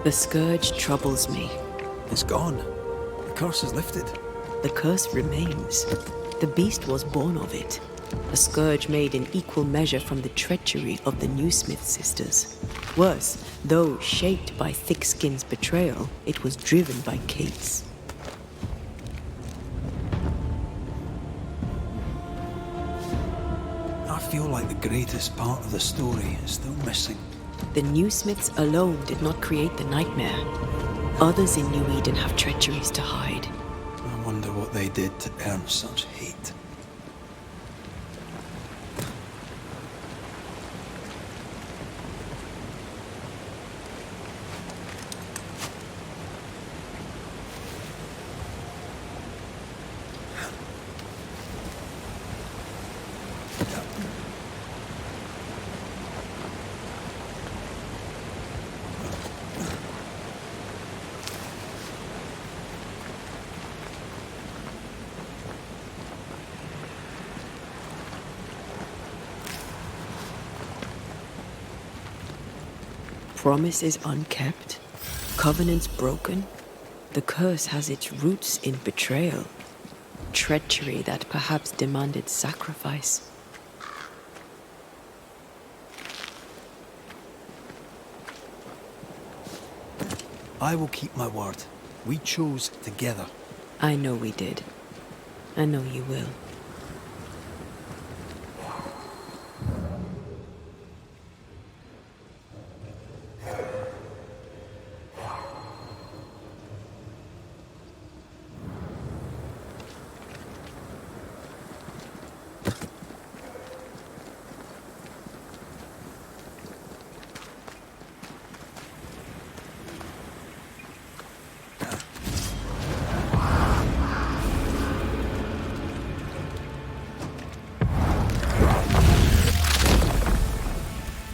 The scourge troubles me. It's gone. The curse is lifted. The curse remains. The beast was born of it. A scourge made in equal measure from the treachery of the Newsmith sisters. Worse, though shaped by Thickskin's betrayal, it was driven by Kate's. I feel like the greatest part of the story is still missing. The Newsmiths alone did not create the nightmare. Others in New Eden have treacheries to hide. I wonder what they did to earn such hate. Promises unkept, covenants broken. The curse has its roots in betrayal, treachery that perhaps demanded sacrifice. I will keep my word. We chose together. I know we did. I know you will.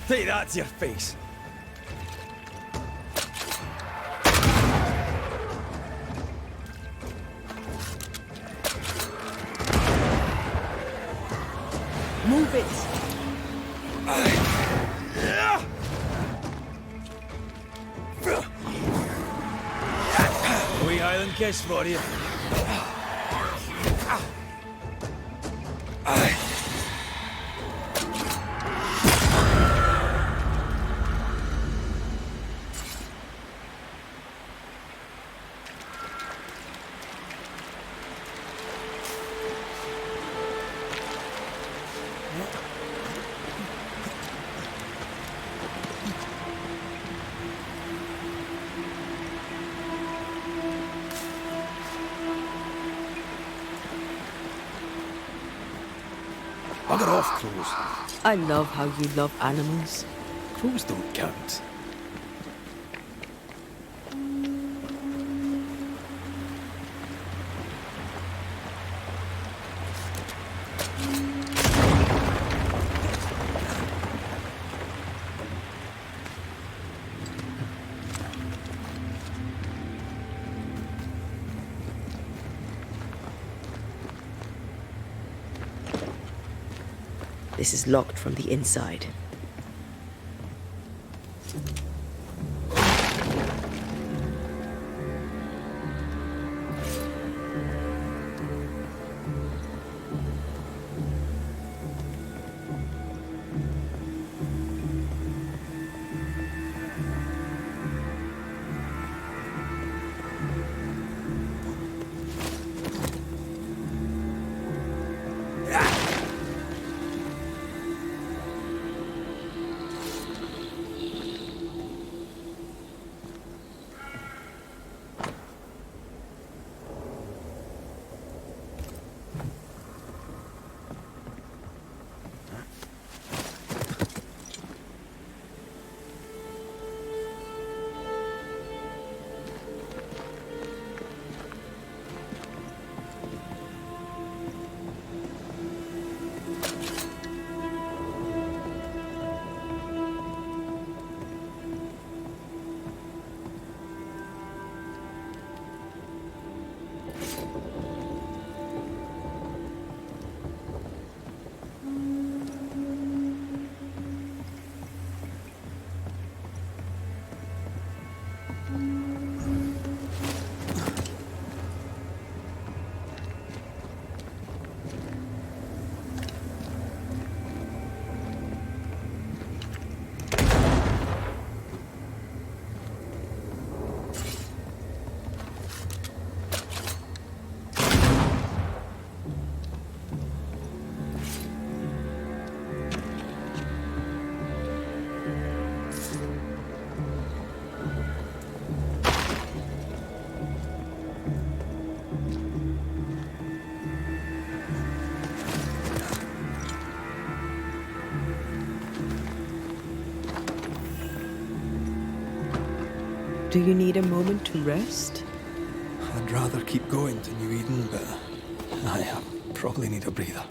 Take that to your face. Move it! A wee Highland kiss for you. Bugger off, crows. I love how you love animals. Crows don't count. This is locked from the inside. Do you need a moment to rest? I'd rather keep going to New Eden, but I probably need a breather.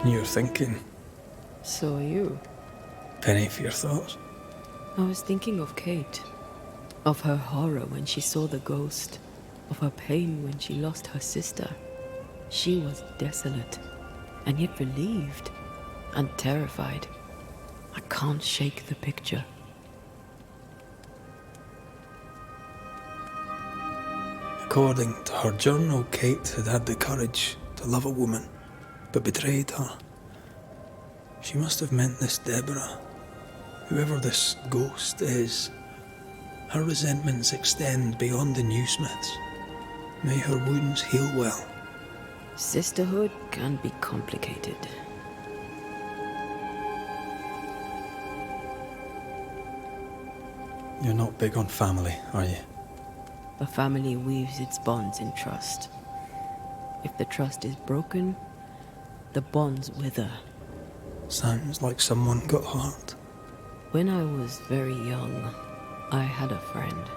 You're thinking. So are you. Penny for your thoughts. I was thinking of Kate. Of her horror when she saw the ghost. Of her pain when she lost her sister. She was desolate, and yet relieved, and terrified. I can't shake the picture. According to her journal, Kate had had the courage to love a woman, but betrayed her. She must have meant this Deborah. Whoever this ghost is, her resentments extend beyond the newsmiths. May her wounds heal well. Sisterhood can be complicated. You're not big on family, are you? A family weaves its bonds in trust. If the trust is broken, the bonds wither. Sounds like someone got hurt. When I was very young, I had a friend.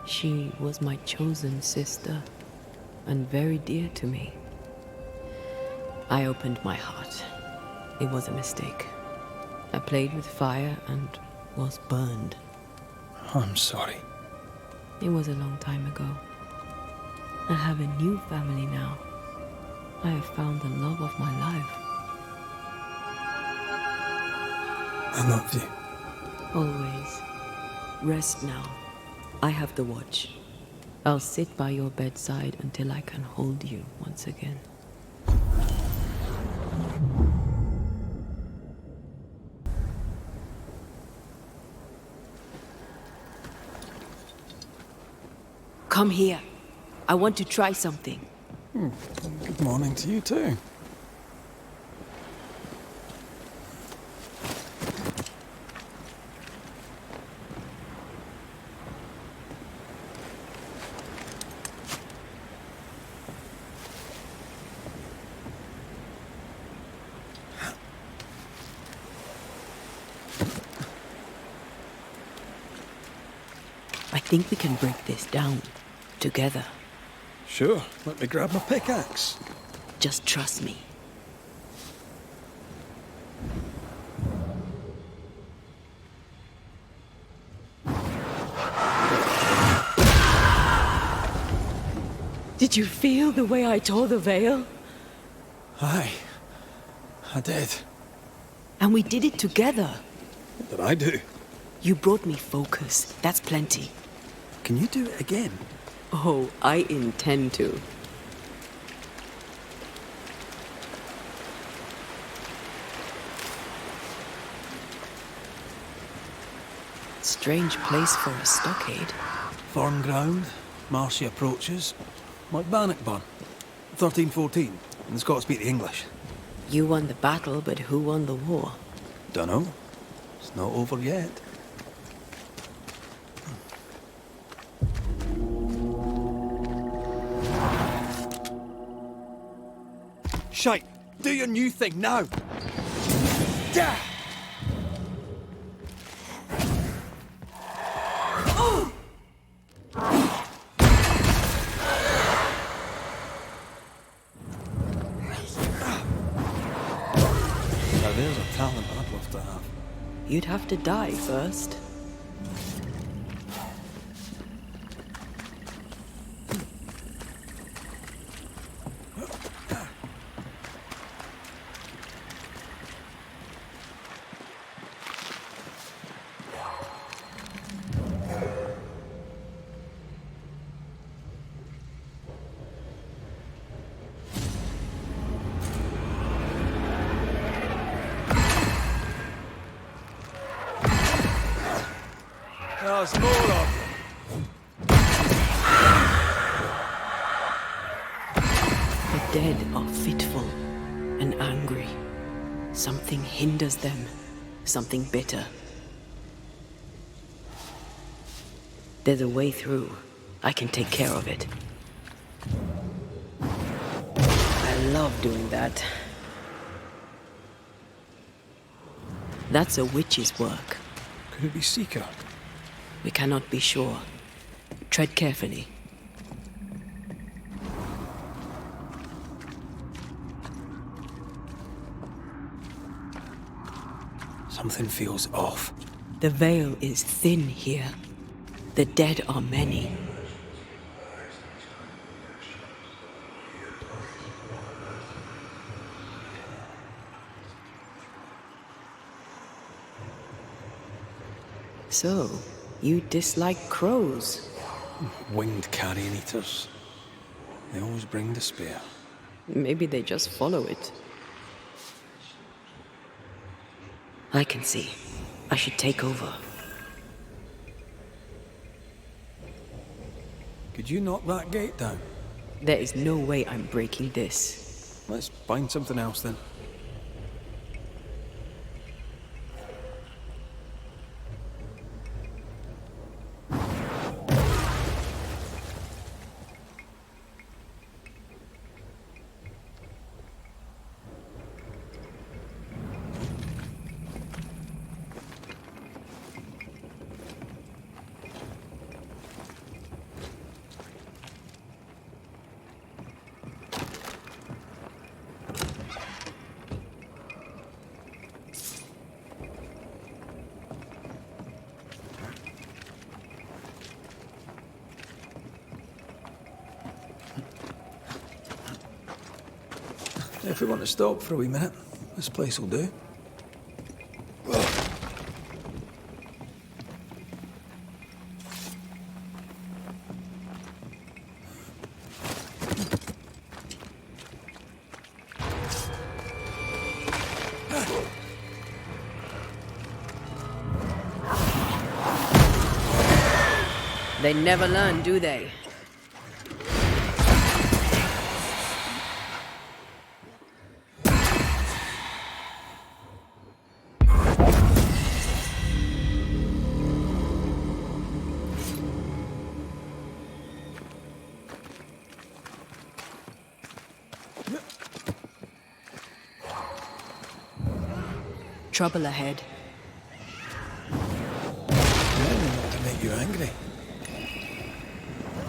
She was my chosen sister, and very dear to me. I opened my heart. It was a mistake. I played with fire and was burned. I'm sorry. It was a long time ago. I have a new family now. I have found the love of my life. I love you. Always. Rest now. I have the watch. I'll sit by your bedside until I can hold you once again. Come here. I want to try something. Good morning to you too. I think we can break this down. Together. Sure, let me grab my pickaxe. Just trust me. Did you feel the way I tore the veil? Aye, I did. And we did it together. What did I do? You brought me focus. That's plenty. Can you do it again? Oh, I intend to. Strange place for a stockade. Firm ground, marshy approaches, like Bannockburn. 1314, and the Scots beat the English. You won the battle, but who won the war? Dunno. It's not over yet. Shite! Do your new thing now! Yeah! Now there's a talent I'd love to have. You'd have to die first. There's more of them. The dead are fitful and angry. Something hinders them, something bitter. There's a way through. I can take care of it. I love doing that. That's a witch's work. Could it be Seeker? We cannot be sure. Tread carefully. Something feels off. The veil is thin here. The dead are many. So, you dislike crows? Winged carrion eaters. They always bring despair. Maybe they just follow it. I can see. I should take over. Could you knock that gate down? There is no way I'm breaking this. Let's find something else then. If we want to stop for a wee minute, this place will do. They never learn, do they? Trouble ahead. Not to make you angry.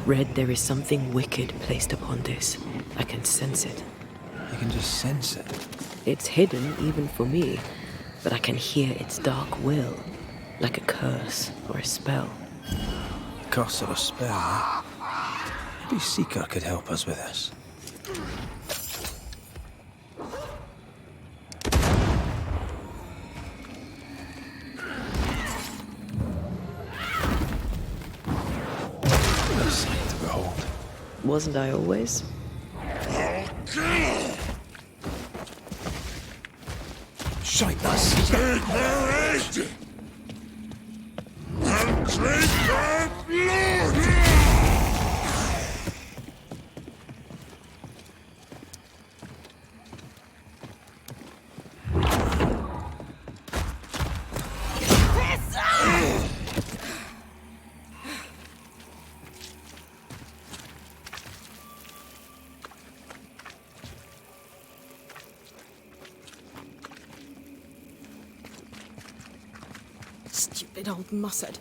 Red, there is something wicked placed upon this. I can sense it. You can just sense it. It's hidden even for me, but I can hear its dark will, like a curse or a spell. A curse or a spell, eh? Maybe Seeker could help us with this. What a sight to behold. Wasn't I always? Shite, that's Seeker! Take their aid! And take their blood! Stupid old mussard.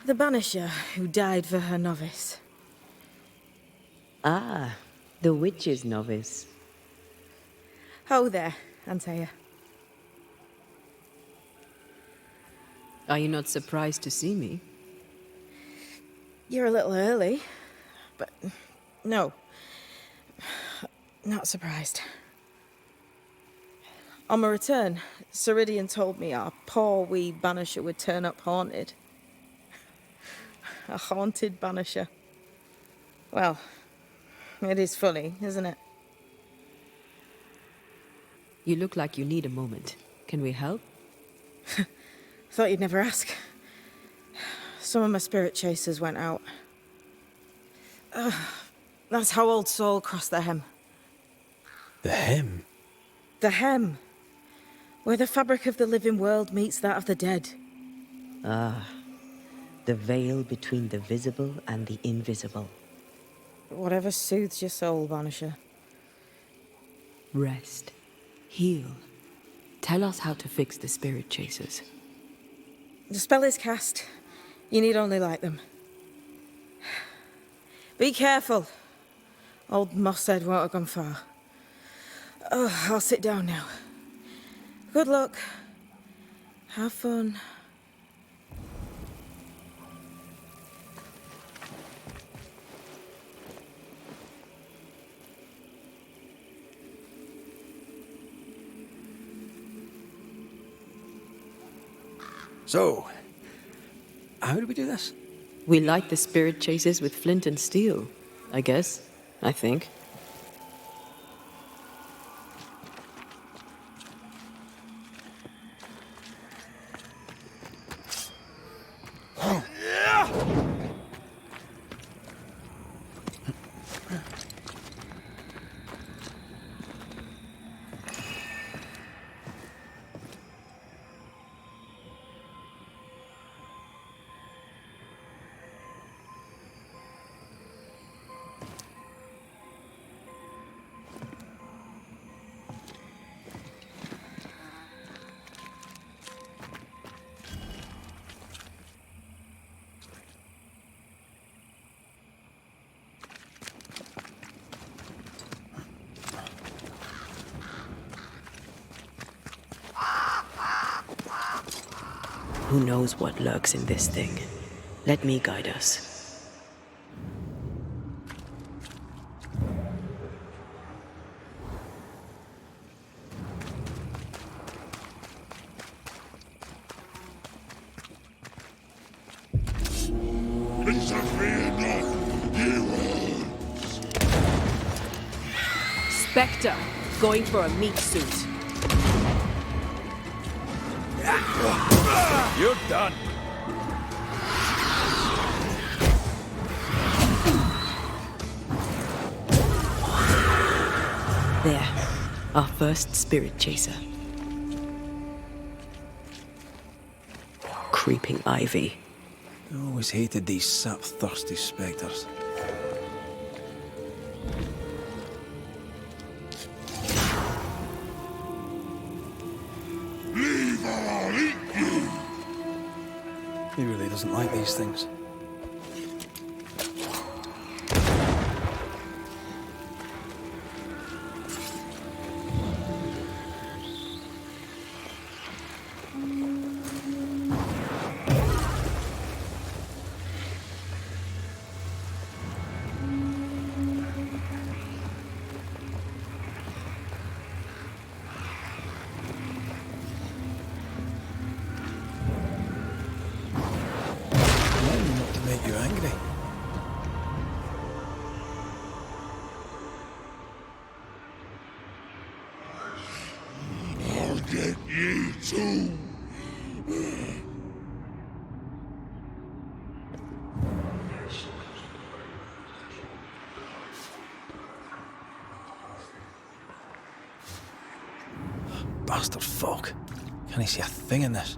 The Banisher who died for her novice. Ah, the witch's novice. Ho there, Antea. Are you not surprised to see me? You're a little early, but no, not surprised. On my return, Ceridian told me our poor wee Banisher would turn up haunted. A haunted Banisher. Well, it is funny, isn't it? You look like you need a moment. Can we help? Thought you'd never ask. Some of my spirit chasers went out. That's how old Saul crossed the hem. The hem? The hem. Where the fabric of the living world meets that of the dead. The veil between the visible and the invisible. Whatever soothes your soul, Banisher. Rest. Heal. Tell us how to fix the spirit chasers. The spell is cast. You need only light them. Be careful. Old Moss said won't have gone far. Oh, I'll sit down now. Good luck. Have fun. So, how do we do this? We light the spirit chasers with flint and steel, I guess. I think. Who knows what lurks in this thing? Let me guide us. Interfere not, heroes! Spectre, going for a meat suit. You're done. There, our first spirit chaser. Creeping ivy. I always hated these sap-thirsty spectres. Leave or I'll eat you! He really doesn't like these things. Not to make you angry. I'll get you too! Bastard fuck. Can't he see a thing in this?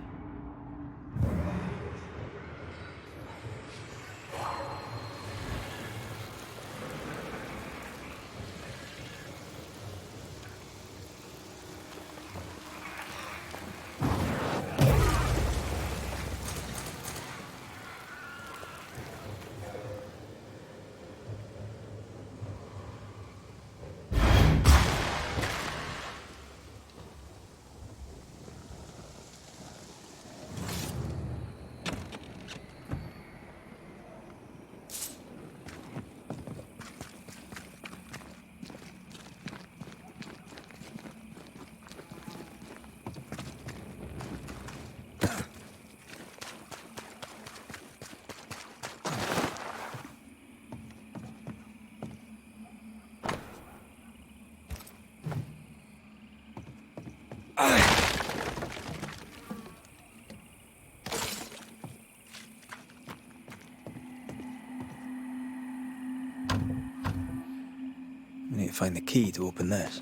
We need to find the key to open this.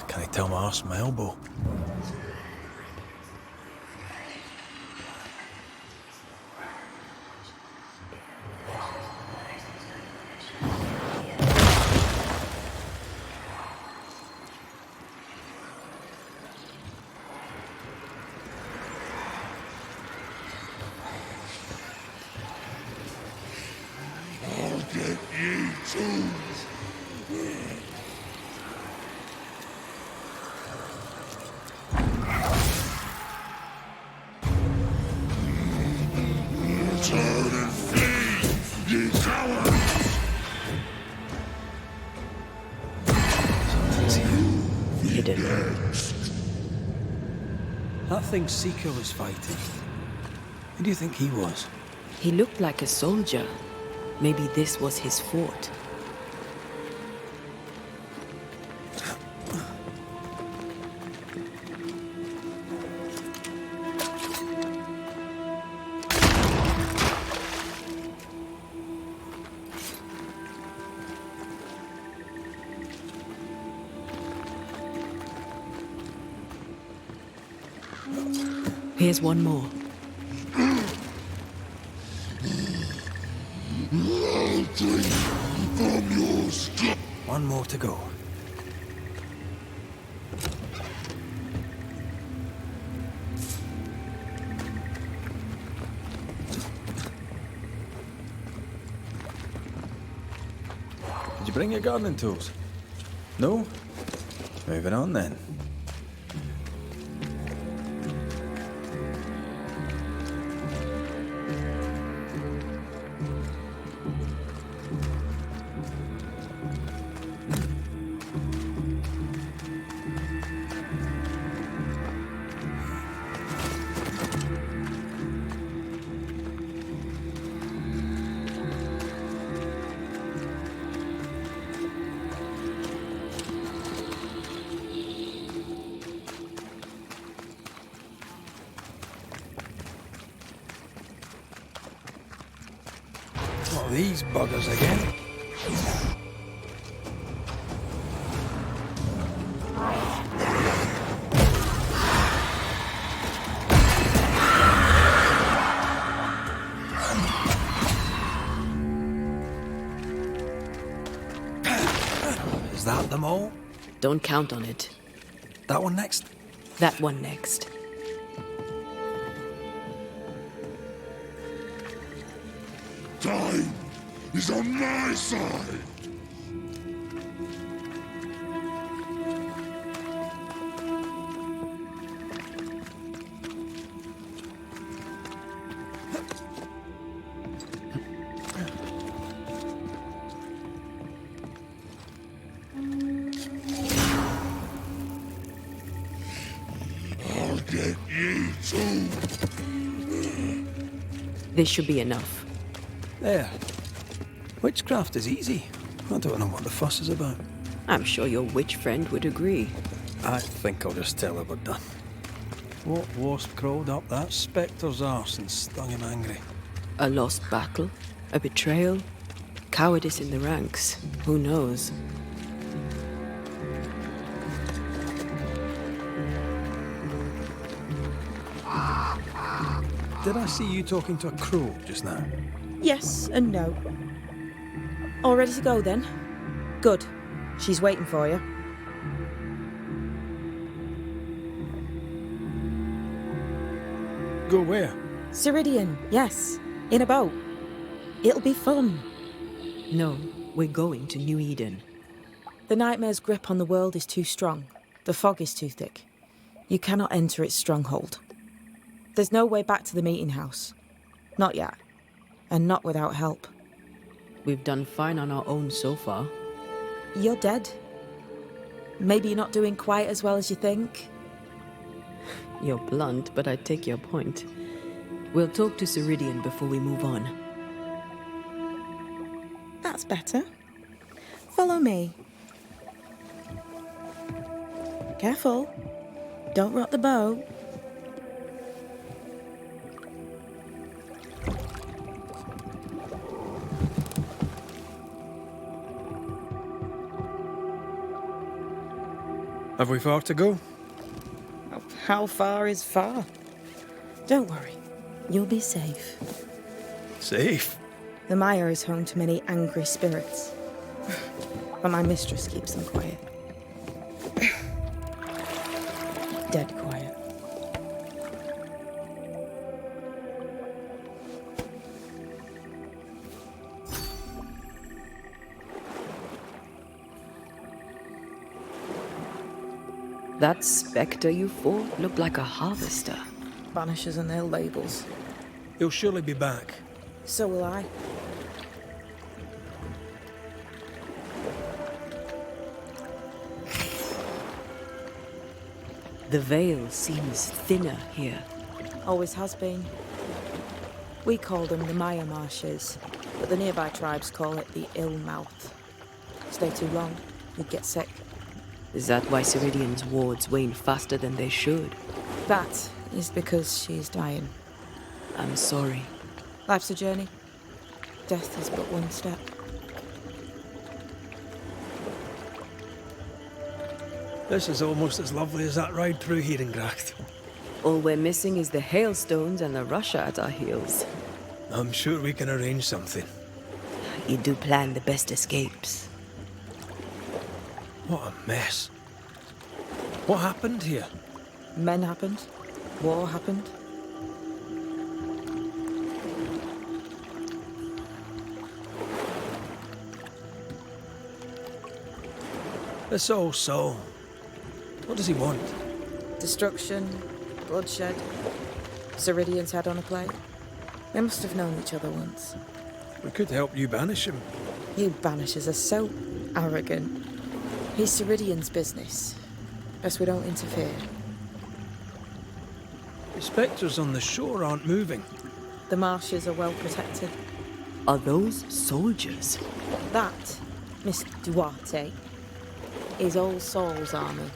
Can I tell my arse from my elbow? I'll get you too. Turn and flee, you cowards! Hidden. That thing Seeker was fighting. Who do you think he was? He looked like a soldier. Maybe this was his fort. Here's one more. I'll drink from your skull. One more to go. Did you bring your gardening tools? No? Moving on then. Not these buggers again. Is that them all? Don't count on it. That one next? That one next. Time is on my side. I'll get you too. This should be enough. There. Witchcraft is easy. I don't know what the fuss is about. I'm sure your witch friend would agree. I think I'll just tell her we're done. What wasp crawled up that spectre's arse and stung him angry? A lost battle? A betrayal? Cowardice in the ranks? Who knows? Did I see you talking to a crow just now? Yes and no. All ready to go then? Good. She's waiting for you. Go where? Ceridian, yes. In a boat. It'll be fun. No, we're going to New Eden. The nightmare's grip on the world is too strong. The fog is too thick. You cannot enter its stronghold. There's no way back to the meeting house. Not yet. And not without help. We've done fine on our own so far. You're dead. Maybe you're not doing quite as well as you think. You're blunt, but I take your point. We'll talk to Ceridian before we move on. That's better. Follow me. Careful. Don't rock the boat. Have we far to go? How far is far? Don't worry. You'll be safe. Safe? The mire is home to many angry spirits. But my mistress keeps them quiet. Dead quiet. That spectre you fought looked like a harvester. Banishers and their labels. He'll surely be back. So will I. The veil seems thinner here. Always has been. We call them the Maya Marshes, but the nearby tribes call it the Ill Mouth. Stay too long, you'd get sick. Is that why Ceridian's wards wane faster than they should? That is because she's dying. I'm sorry. Life's a journey. Death is but one step. This is almost as lovely as that ride through Herengracht. All we're missing is the hailstones and the Russia at our heels. I'm sure we can arrange something. You do plan the best escapes. What a mess. What happened here? Men happened. War happened. This old soul. What does he want? Destruction, bloodshed. Ceridian's head on a plate. They must have known each other once. We could help you banish him. You banishers are so arrogant. He's Ceridian's business. Best we don't interfere. The spectres on the shore aren't moving. The marshes are well protected. Are those soldiers? That, Miss Duarte, is All Souls' army.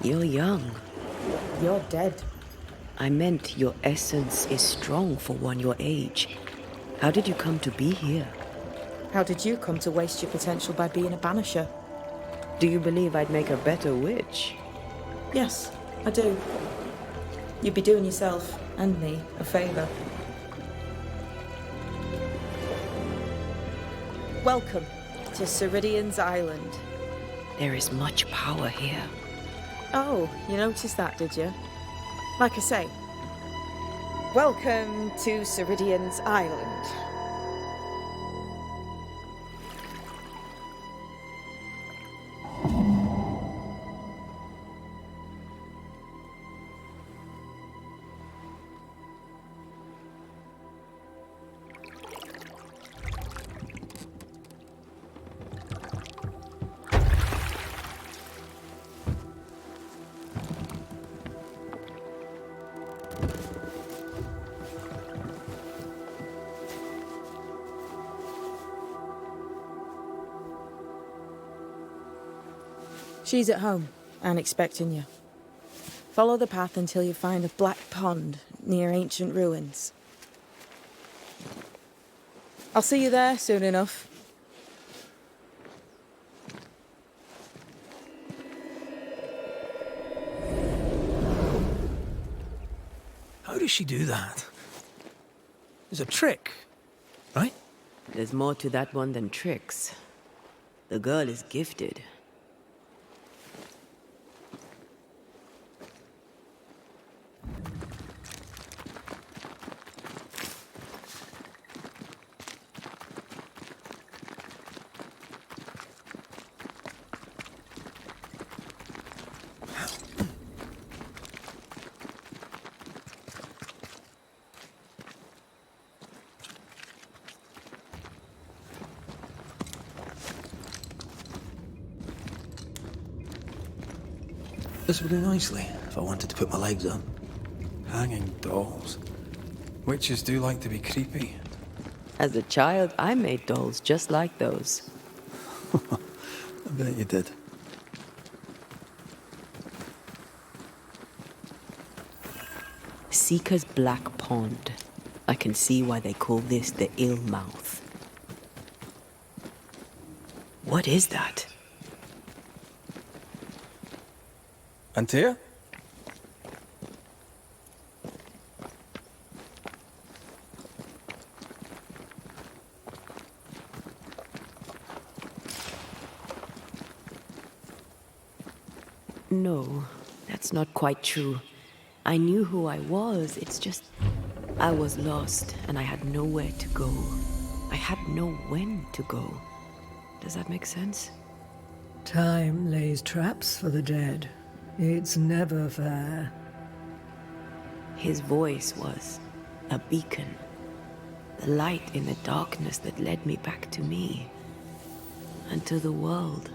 You're young. You're dead. I meant your essence is strong for one your age. How did you come to be here? How did you come to waste your potential by being a banisher? Do you believe I'd make a better witch? Yes, I do. You'd be doing yourself and me a favour. Welcome to Ceridian's Island. There is much power here. Oh, you noticed that, did you? Like I say, welcome to Ceridian's Island. She's at home and expecting you. Follow the path until you find a black pond near ancient ruins. I'll see you there soon enough. How does she do that? It's a trick, right? There's more to that one than tricks. The girl is gifted. This would do nicely if I wanted to put my legs up. Hanging dolls. Witches do like to be creepy. As a child, I made dolls just like those. I bet you did. Seeker's Black Pond. I can see why they call this the ill mouth. What is that? Antea? No, that's not quite true. I knew who I was, it's just... I was lost, and I had nowhere to go. I had no when to go. Does that make sense? Time lays traps for the dead. It's never fair. His voice was a beacon. The light in the darkness that led me back to me. And to the world.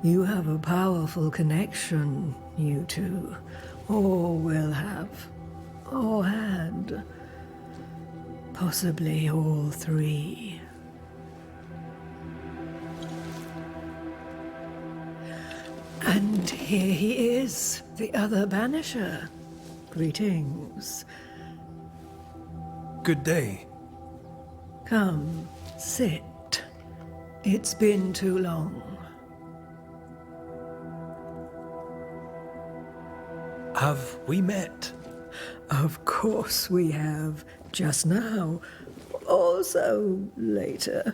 You have a powerful connection, you two. Or will have. Or had. Possibly all three. And here he is, the other Banisher. Greetings. Good day. Come, sit. It's been too long. Have we met? Of course we have. Just now. Also later.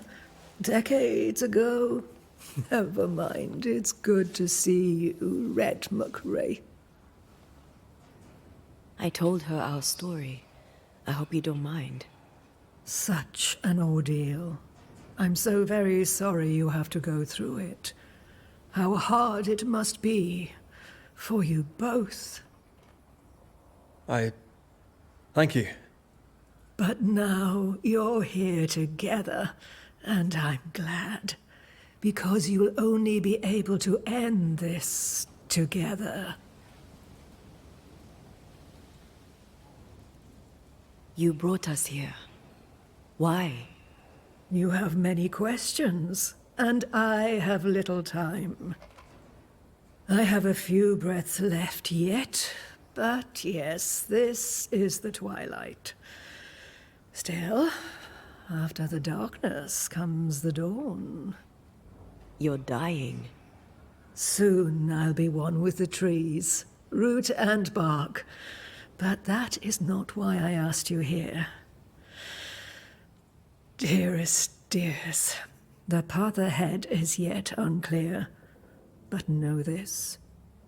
Decades ago. Never mind. It's good to see you, Red McRae. I told her our story. I hope you don't mind. Such an ordeal. I'm so very sorry you have to go through it. How hard it must be for you both. Thank you. But now you're here together, and I'm glad. Because you'll only be able to end this together. You brought us here. Why? You have many questions, and I have little time. I have a few breaths left yet, but yes, this is the twilight. Still, after the darkness comes the dawn. You're dying. Soon I'll be one with the trees, root and bark. But that is not why I asked you here. Dearest dears, the path ahead is yet unclear. But know this.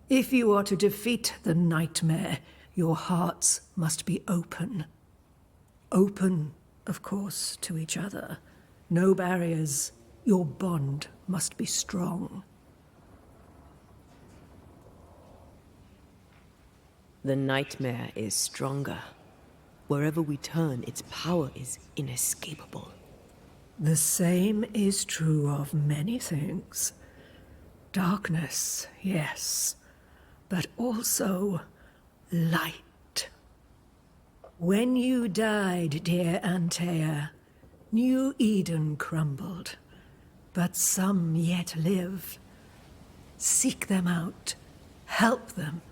If you are to defeat the nightmare, your hearts must be open. Open, of course, to each other. No barriers. Your bond must be strong. The nightmare is stronger. Wherever we turn, its power is inescapable. The same is true of many things. Darkness, yes, but also light. When you died, dear Antea, New Eden crumbled, but some yet live. Seek them out, help them.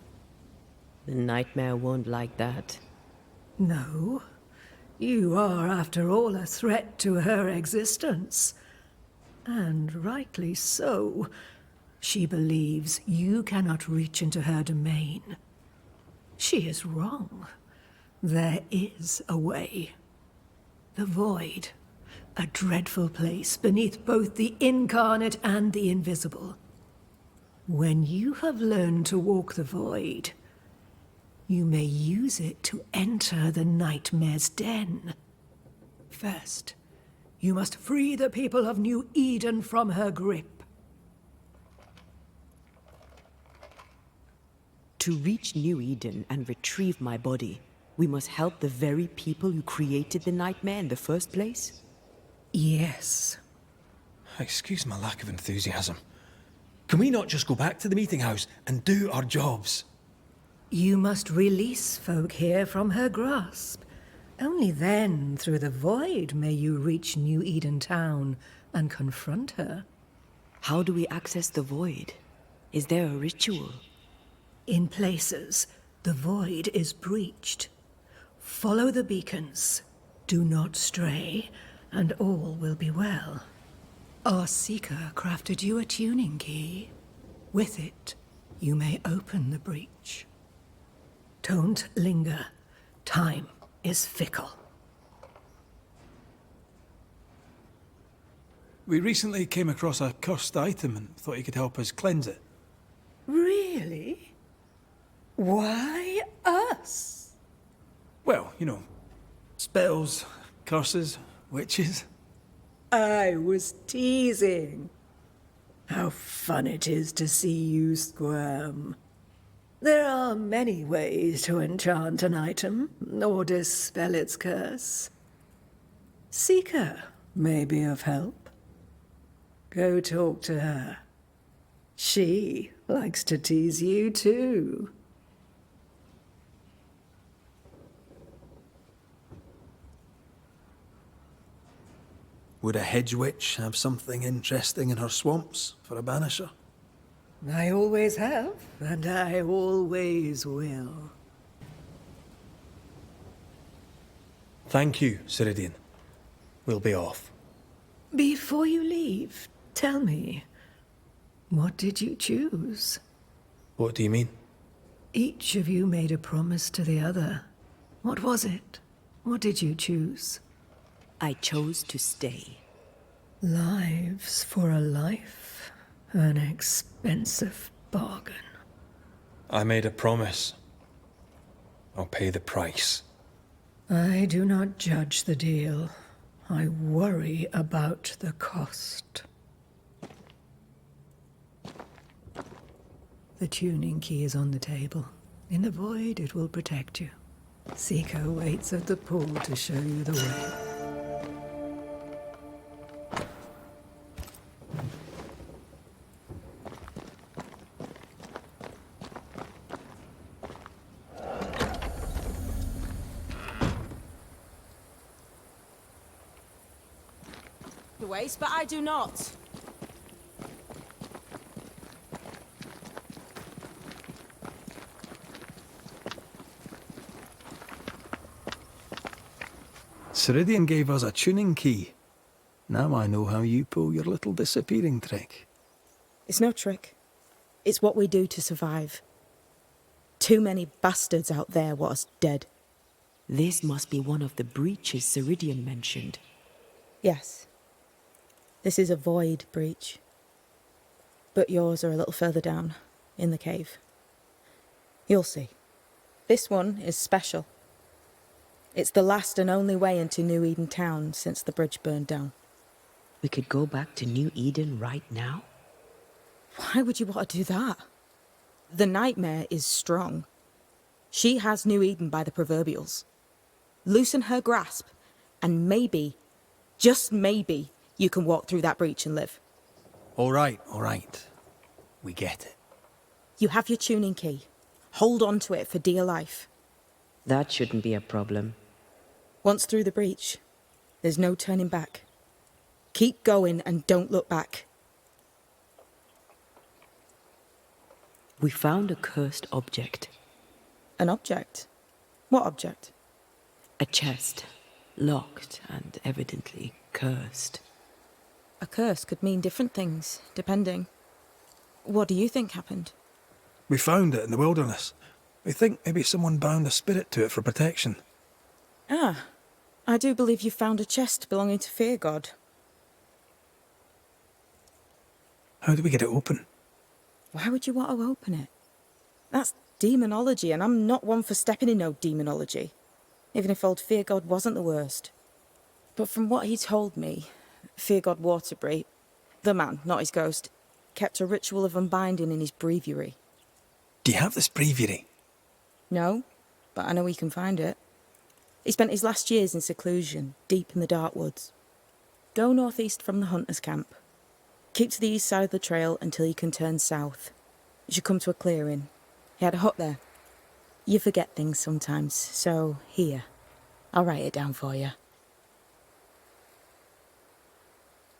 The nightmare won't like that. No, you are, after all, a threat to her existence. And rightly so. She believes you cannot reach into her domain. She is wrong. There is a way. The void, a dreadful place beneath both the incarnate and the invisible. When you have learned to walk the void, you may use it to enter the nightmare's den. First, you must free the people of New Eden from her grip. To reach New Eden and retrieve my body, we must help the very people who created the nightmare in the first place? Yes. Excuse my lack of enthusiasm. Can we not just go back to the meeting house and do our jobs? You must release folk here from her grasp. Only then, through the void, may you reach New Eden Town and confront her. How do we access the void? Is there a ritual? In places, the void is breached. Follow the beacons. Do not stray, and all will be well. Our seeker crafted you a tuning key. With it, you may open the breach. Don't linger. Time is fickle. We recently came across a cursed item and thought you could help us cleanse it. Really? Why us? Well, you know, spells, curses, witches. I was teasing. How fun it is to see you squirm. There are many ways to enchant an item or dispel its curse. Seeker may be of help. Go talk to her. She likes to tease you too. Would a hedge witch have something interesting in her swamps for a banisher? I always have, and I always will. Thank you, Ceridian. We'll be off. Before you leave, tell me, what did you choose? What do you mean? Each of you made a promise to the other. What was it? What did you choose? I chose to stay. Lives for a life. An expensive bargain. I made a promise. I'll pay the price. I do not judge the deal. I worry about the cost. The tuning key is on the table. In the void, it will protect you. Seeker waits at the pool to show you the way. Waste, but I do not. Ceridian gave us a tuning key. Now I know how you pull your little disappearing trick. It's no trick. It's what we do to survive. Too many bastards out there want us dead. This must be one of the breaches Ceridian mentioned. Yes. This is a void breach. But yours are a little further down, in the cave. You'll see. This one is special. It's the last and only way into New Eden Town since the bridge burned down. We could go back to New Eden right now? Why would you want to do that? The nightmare is strong. She has New Eden by the proverbials. Loosen her grasp, and maybe, just maybe, you can walk through that breach and live. All right. We get it. You have your tuning key. Hold on to it for dear life. That shouldn't be a problem. Once through the breach, there's no turning back. Keep going and don't look back. We found a cursed object. An object? What object? A chest, locked and evidently cursed. A curse could mean different things, depending. What do you think happened? We found it in the wilderness. We think maybe someone bound a spirit to it for protection. Ah, I do believe you found a chest belonging to Fear God. How do we get it open? Why would you want to open it? That's demonology, and I'm not one for stepping in no demonology, even if old Fear God wasn't the worst. But from what he told me, Fear God Waterbury, the man, not his ghost, kept a ritual of unbinding in his breviary. Do you have this breviary? No, but I know he can find it. He spent his last years in seclusion, deep in the dark woods. Go northeast from the hunters' camp. Keep to the east side of the trail until you can turn south. You should come to a clearing. He had a hut there. You forget things sometimes, so here. I'll write it down for you.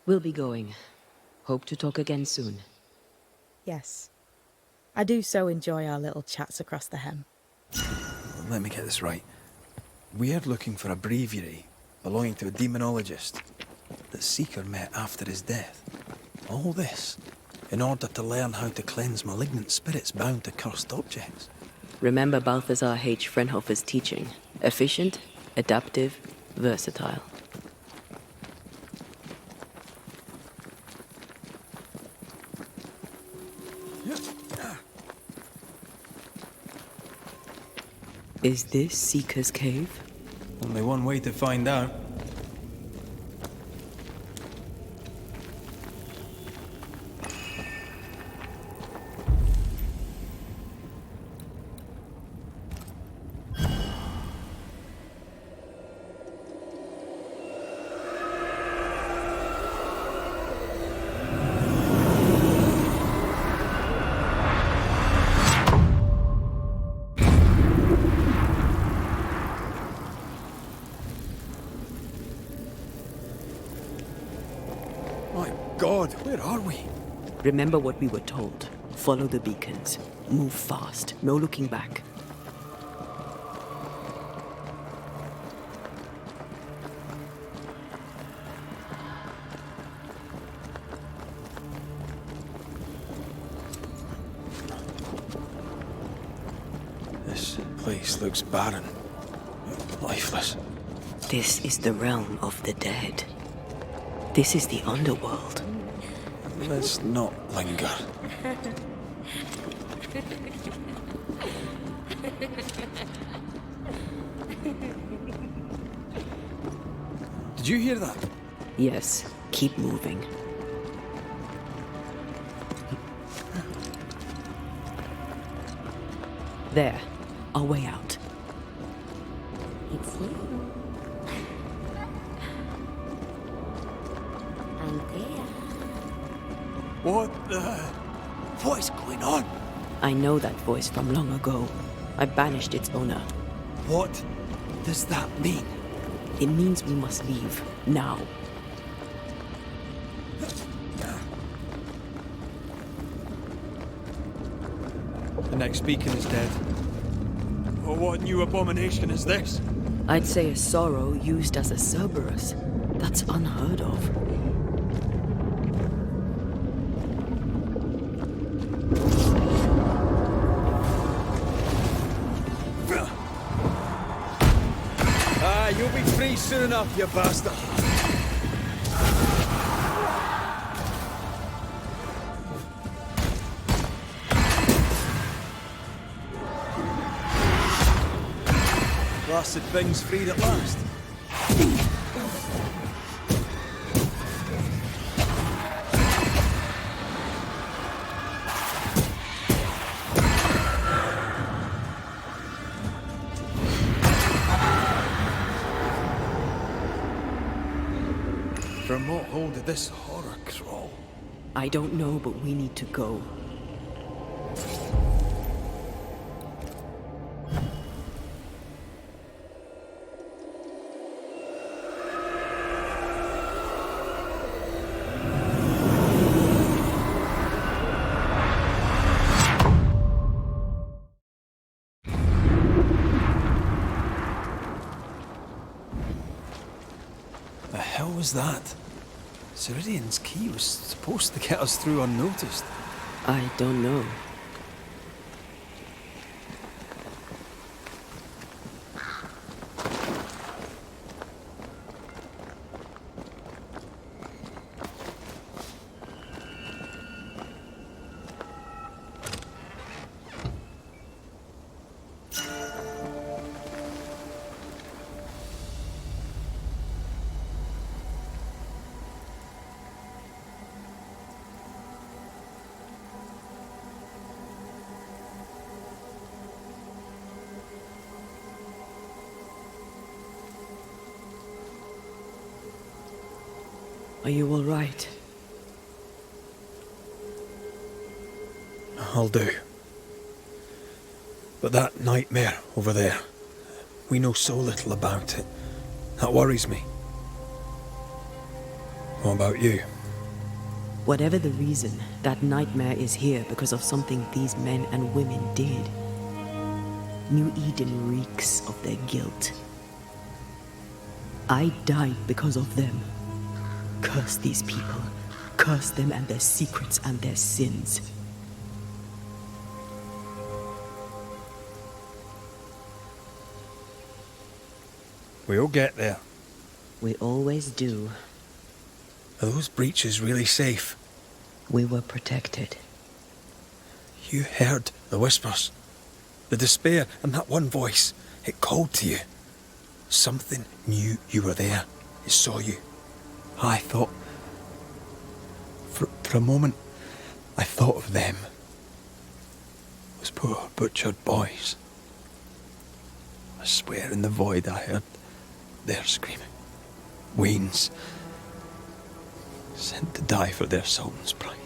We'll be going. Hope to talk again soon. Yes. I do so enjoy our little chats across the hem. Let me get this right. We're looking for a breviary belonging to a demonologist that Seeker met after his death. All this in order to learn how to cleanse malignant spirits bound to cursed objects. Remember Balthazar H. Frenhofer's teaching. Efficient, adaptive, versatile. Is this Seeker's Cave? Only one way to find out. My God, where are we? Remember what we were told. Follow the beacons. Move fast. No looking back. This place looks barren. Lifeless. This is the realm of the dead. This is the underworld. Let's not linger. Did you hear that? Yes, keep moving. There, our way out. It's you. I'm there. What is going on? I know that voice from long ago. I banished its owner. What does that mean? It means we must leave, now. The next beacon is dead. Oh, what new abomination is this? I'd say a sorrow used as a Cerberus. That's unheard of. You'll be free soon enough, you bastard. Blasted thing's freed at last. From what hole did this horror crawl? I don't know, but we need to go. The hell was that? Ceridian's key was supposed to get us through unnoticed. I don't know. Are you all right? I'll do. But that nightmare over there, we know so little about it. That worries me. What about you? Whatever the reason, that nightmare is here because of something these men and women did. New Eden reeks of their guilt. I died because of them. Curse these people. Curse them and their secrets and their sins. We'll get there. We always do. Are those breaches really safe? We were protected. You heard the whispers, the despair, and that one voice. It called to you. Something knew you were there. It saw you. I thought... For a moment, I thought of them. Those poor butchered boys. I swear in the void I heard their screaming. Wains. Sent to die for their sultan's pride.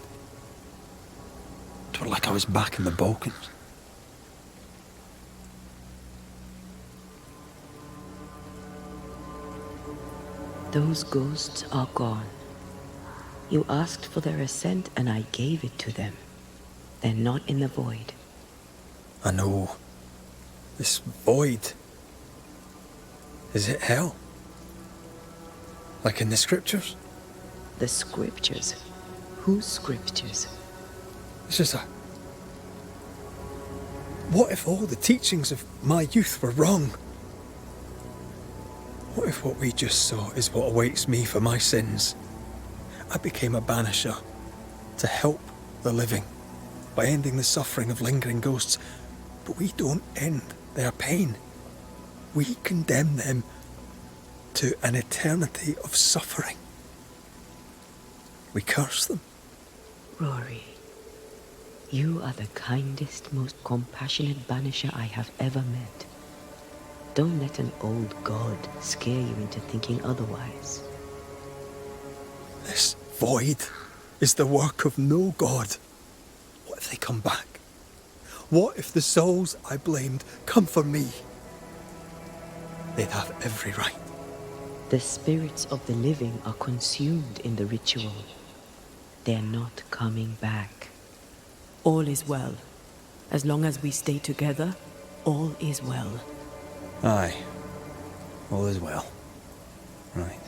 It was like I was back in the Balkans. Those ghosts are gone. You asked for their ascent and I gave it to them. They're not in the void. I know. This void. Is it hell? Like in the scriptures? The scriptures? Whose scriptures? It's just a... What if all the teachings of my youth were wrong? What if what we just saw is what awaits me for my sins? I became a banisher to help the living by ending the suffering of lingering ghosts. But we don't end their pain. We condemn them to an eternity of suffering. We curse them. Rory, you are the kindest, most compassionate banisher I have ever met. Don't let an old god scare you into thinking otherwise. This void is the work of no god. What if they come back? What if the souls I blamed come for me? They'd have every right. The spirits of the living are consumed in the ritual. They're not coming back. All is well. As long as we stay together, all is well. Aye. All is well. Right.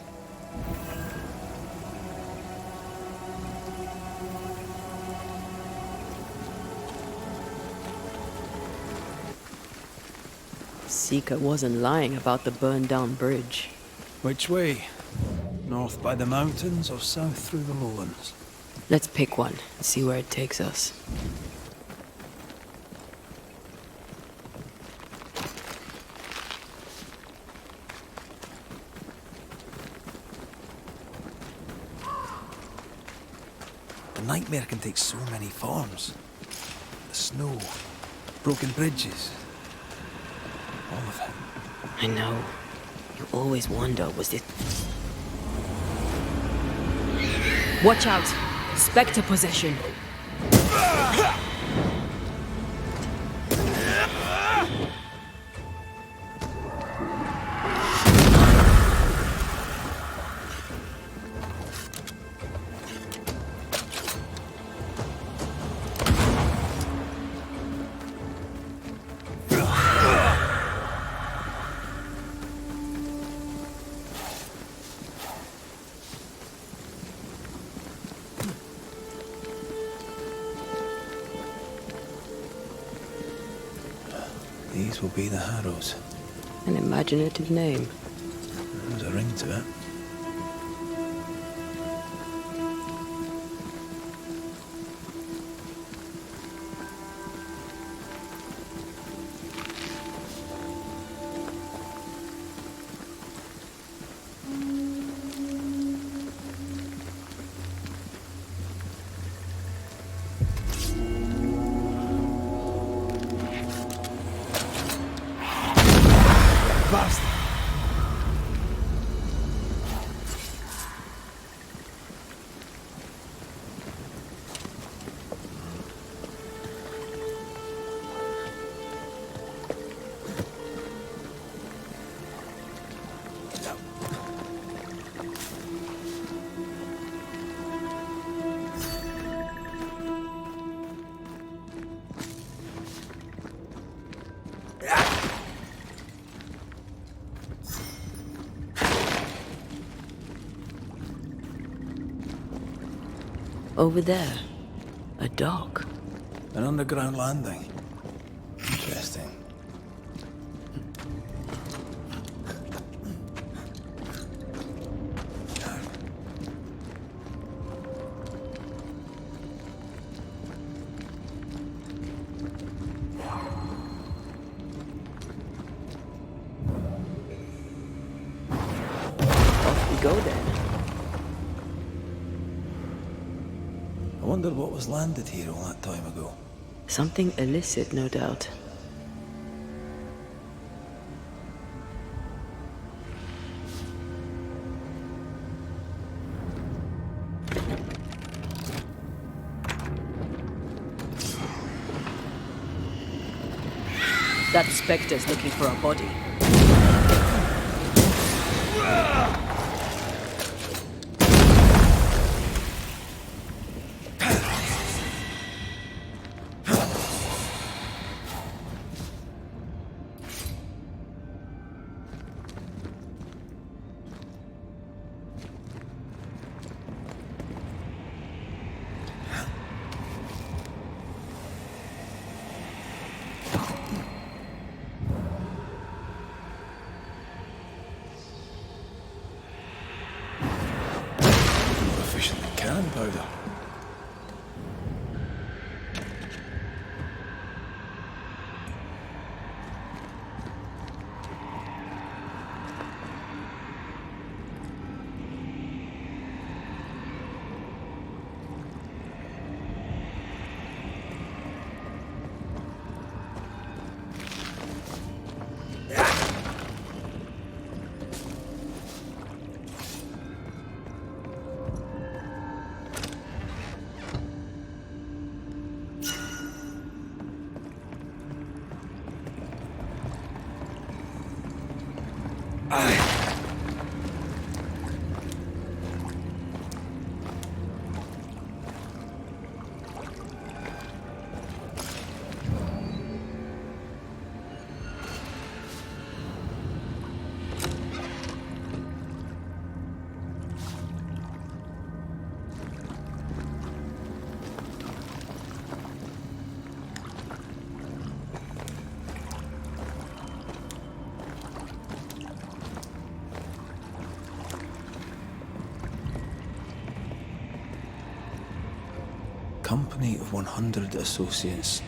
Seeker wasn't lying about the burned-down bridge. Which way? North by the mountains or south through the lowlands? Let's pick one and see where it takes us. The nightmare can take so many forms. The snow, broken bridges, all of it. I know. You always wonder, was it... Watch out! Spectre possession! These will be the Harrows. An imaginative name. There's a ring to it. Bastard! Over there, a dock. An underground landing. Interesting. Off we go then. I wonder what was landed here all that time ago. Something illicit, no doubt. That Spectre's looking for a body. Efficient cannon powder. Company of 100 Associates.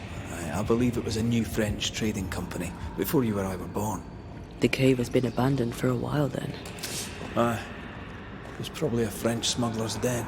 I believe it was a new French trading company, before you or I were born. The cave has been abandoned for a while then. Aye. It was probably a French smuggler's den.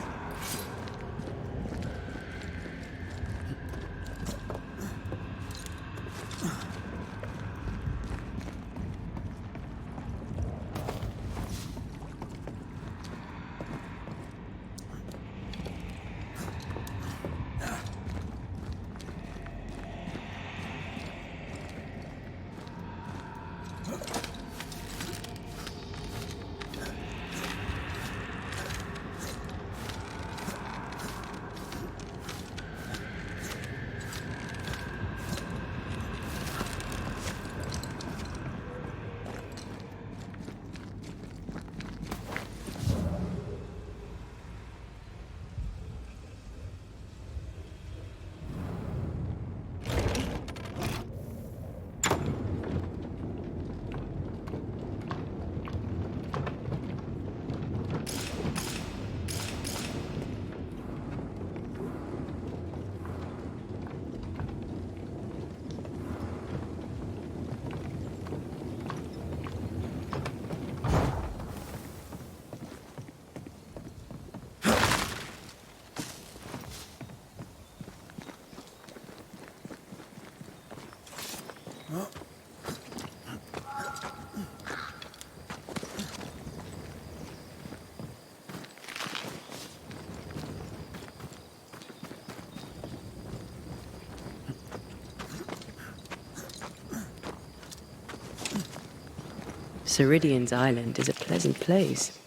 Ceridian's island is a pleasant place,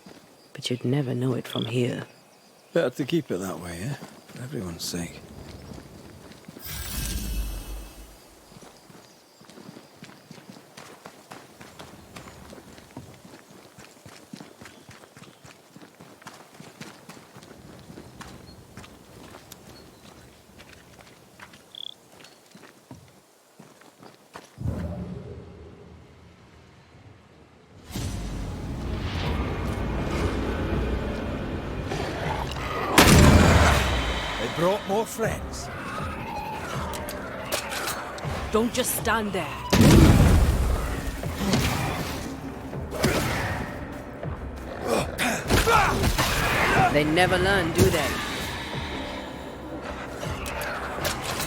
but you'd never know it from here. Better to keep it that way, eh? For everyone's sake. brought more friends. Don't just stand there. They never learn, do they?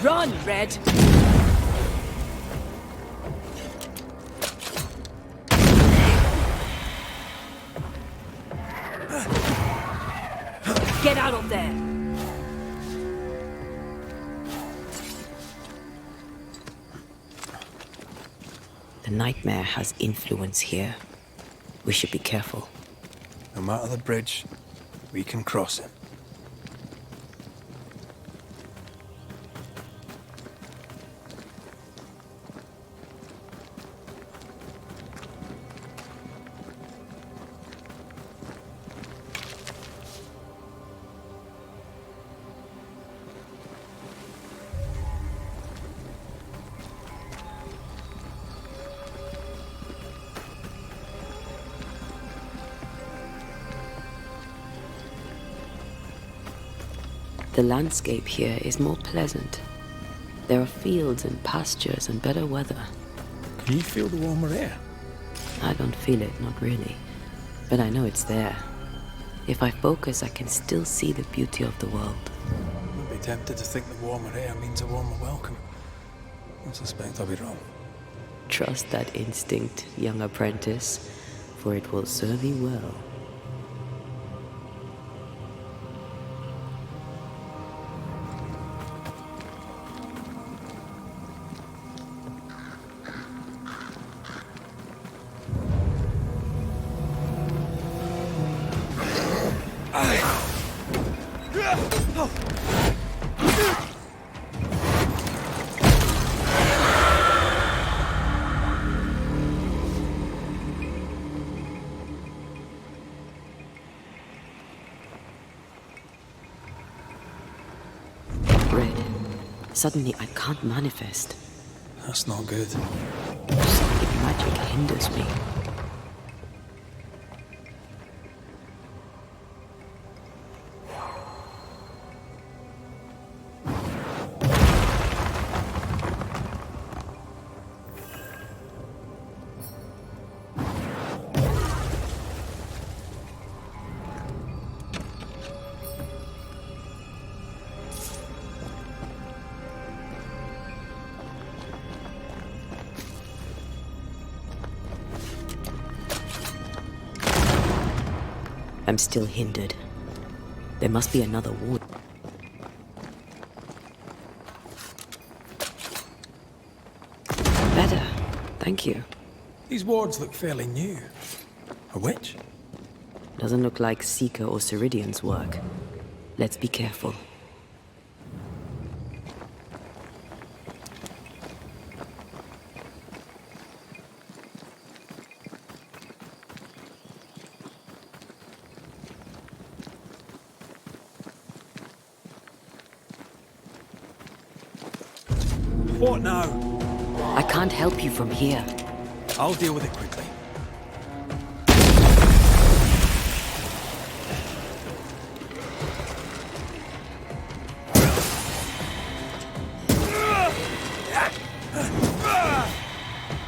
Run, Red! Get out of there! The nightmare has influence here. We should be careful. No matter the bridge, we can cross it. The landscape here is more pleasant. There are fields and pastures and better weather. Can you feel the warmer air? I don't feel it, not really. But I know it's there. If I focus, I can still see the beauty of the world. I'd be tempted to think the warmer air means a warmer welcome. I suspect I'll be wrong. Trust that instinct, young apprentice, for it will serve you well. Suddenly, I can't manifest. That's not good. Something magic hinders me. I'm still hindered. There must be another ward. Better. Thank you. These wards look fairly new. A witch? Doesn't look like Seeker or Ceridian's work. Let's be careful. What now? I can't help you from here. I'll deal with it quickly.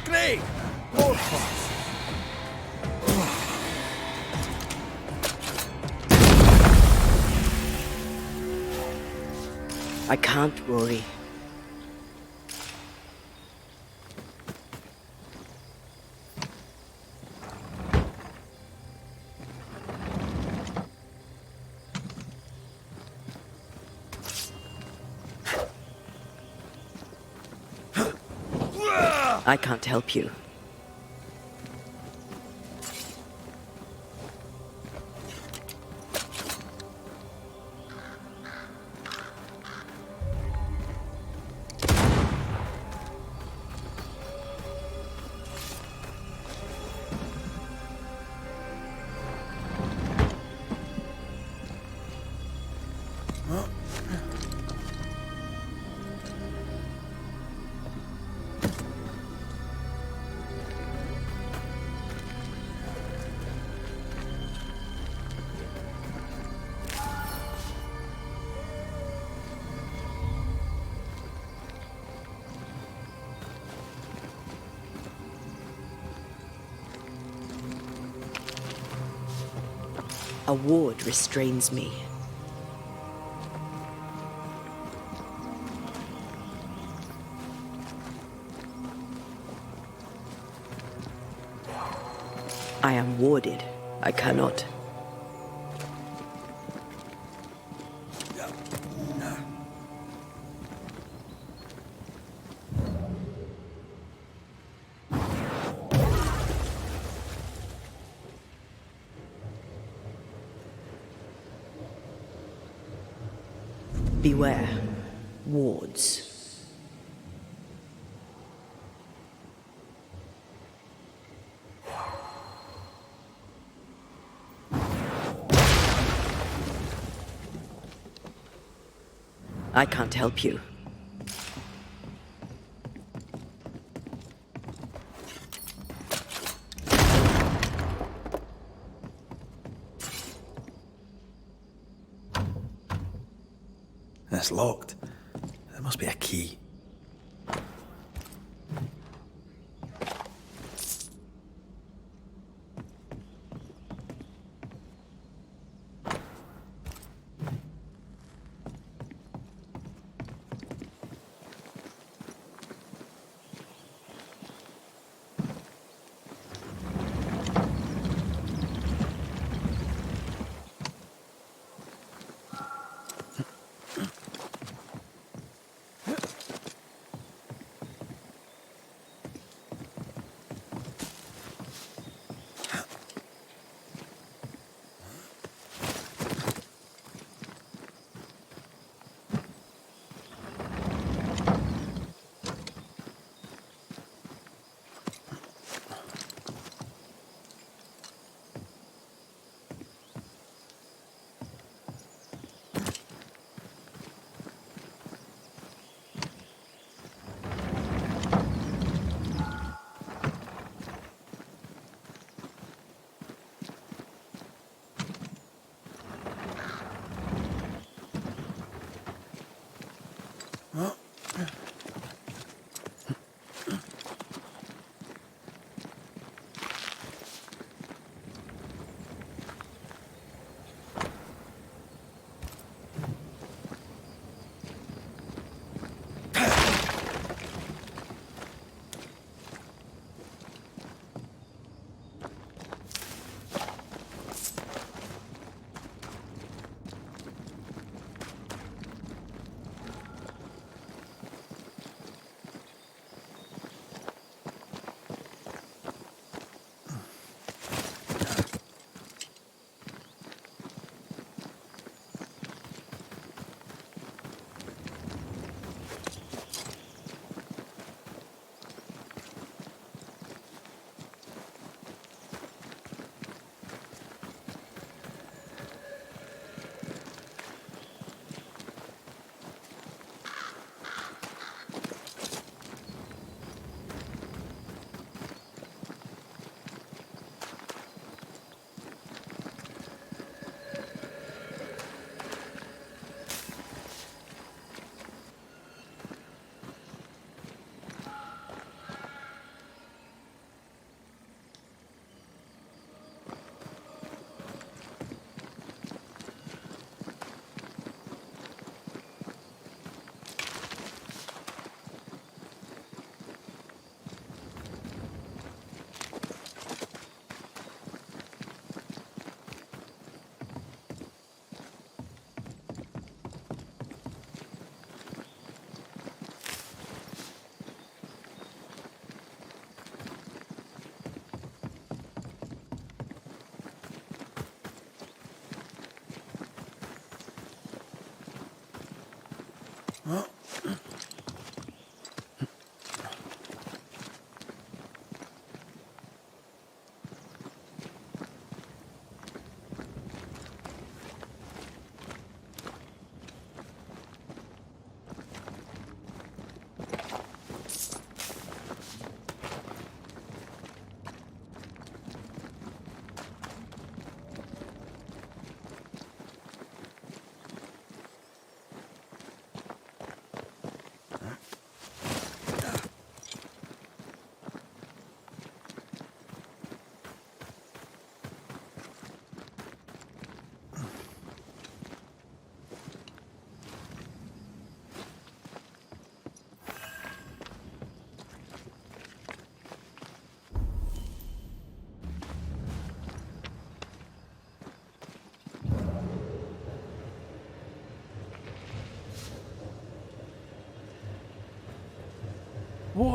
Great! More fast. I can't, Rory. I can't help you. A ward restrains me. I am warded. I cannot. Beware. Wards. I can't help you. It's locked. There must be a key.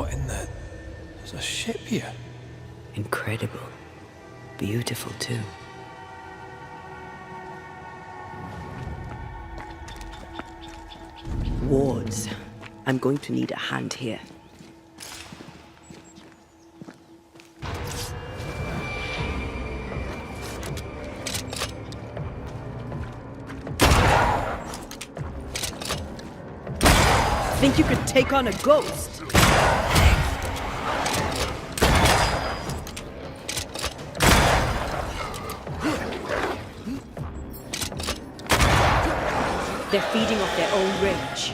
What in the... There's a ship here. Incredible. Beautiful, too. Wards. I'm going to need a hand here. Think you could take on a ghost? They're feeding off their own rage.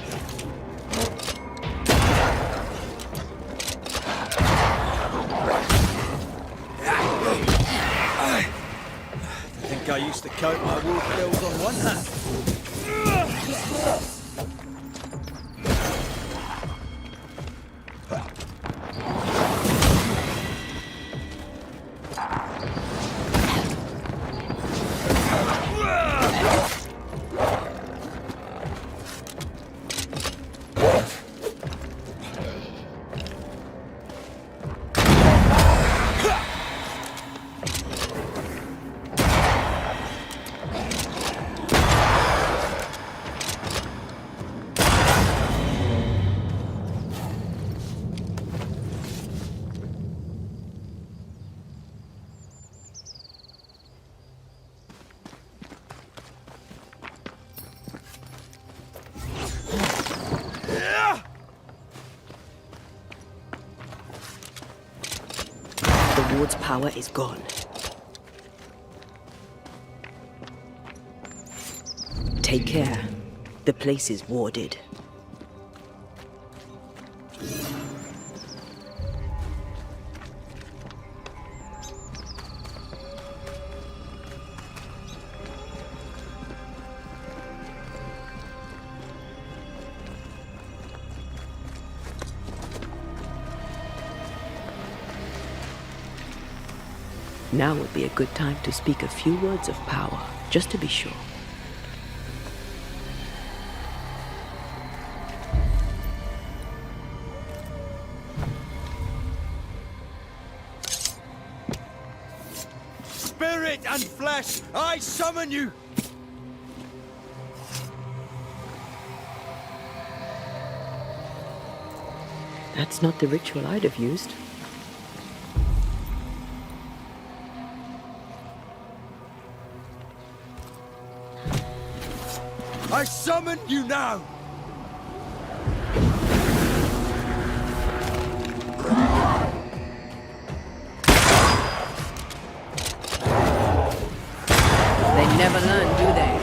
I think I used to count my wolf kills on one hand. The ward's power is gone. Take care. The place is warded. Now would be a good time to speak a few words of power, just to be sure. Spirit and flesh, I summon you! That's not the ritual I'd have used. I summon you now! They never learn, do they?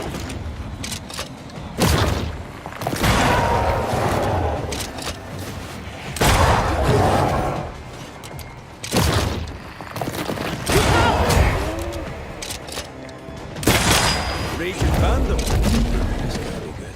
Raging Vandal. This is gonna be good.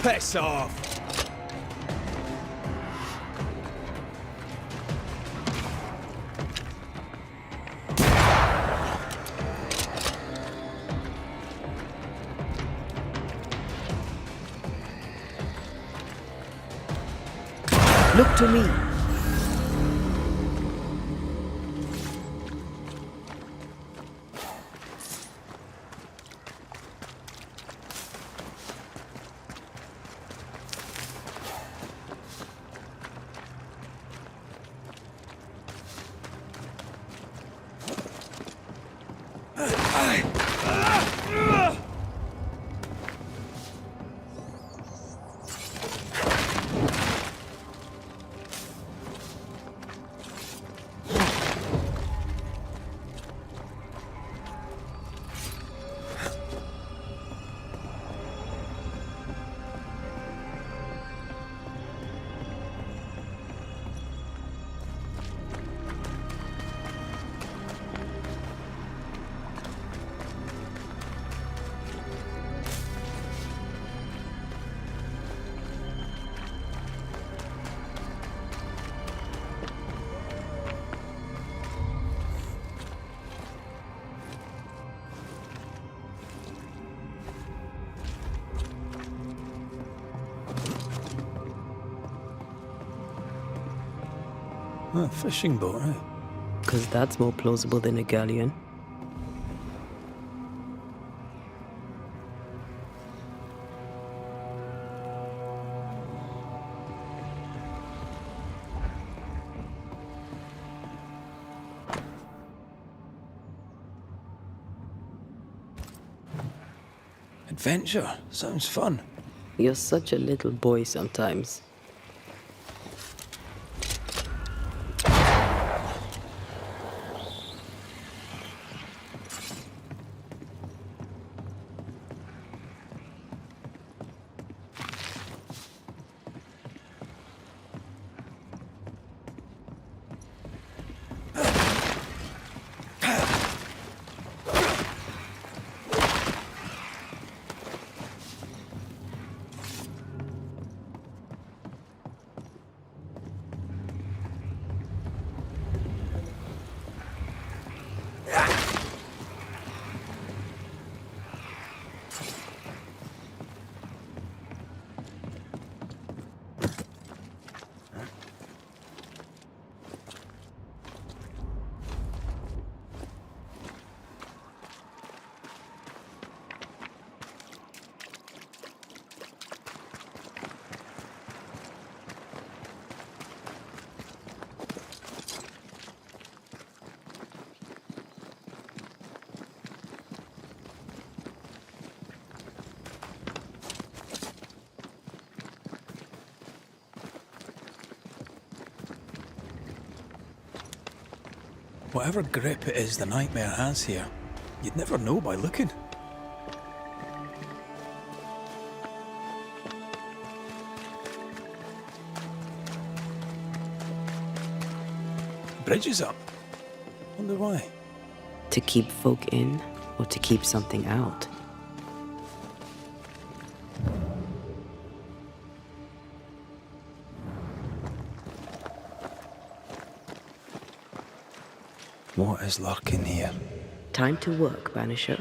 Piss off! Look to me. A fishing boat, eh? 'Cause that's more plausible than a galleon. Adventure. Sounds fun. You're such a little boy sometimes. Whatever grip it is the nightmare has here, you'd never know by looking. Bridge is up. Wonder why. To keep folk in, or to keep something out? What is lurking here? Time to work, Banisher.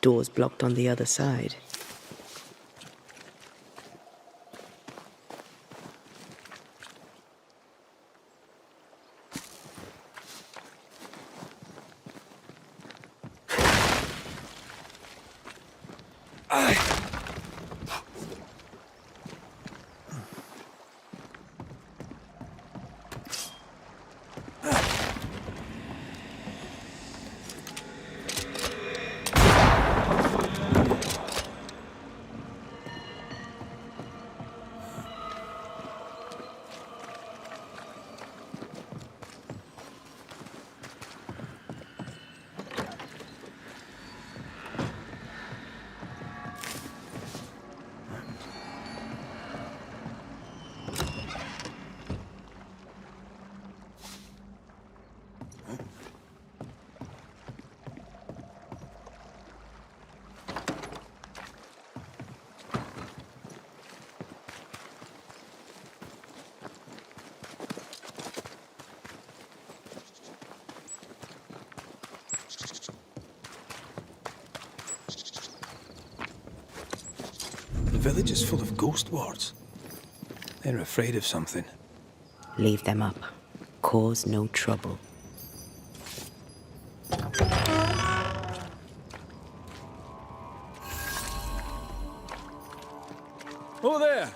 Doors blocked on the other side. village is full of ghost wards. They're afraid of something. Leave them up. Cause no trouble. Oh there!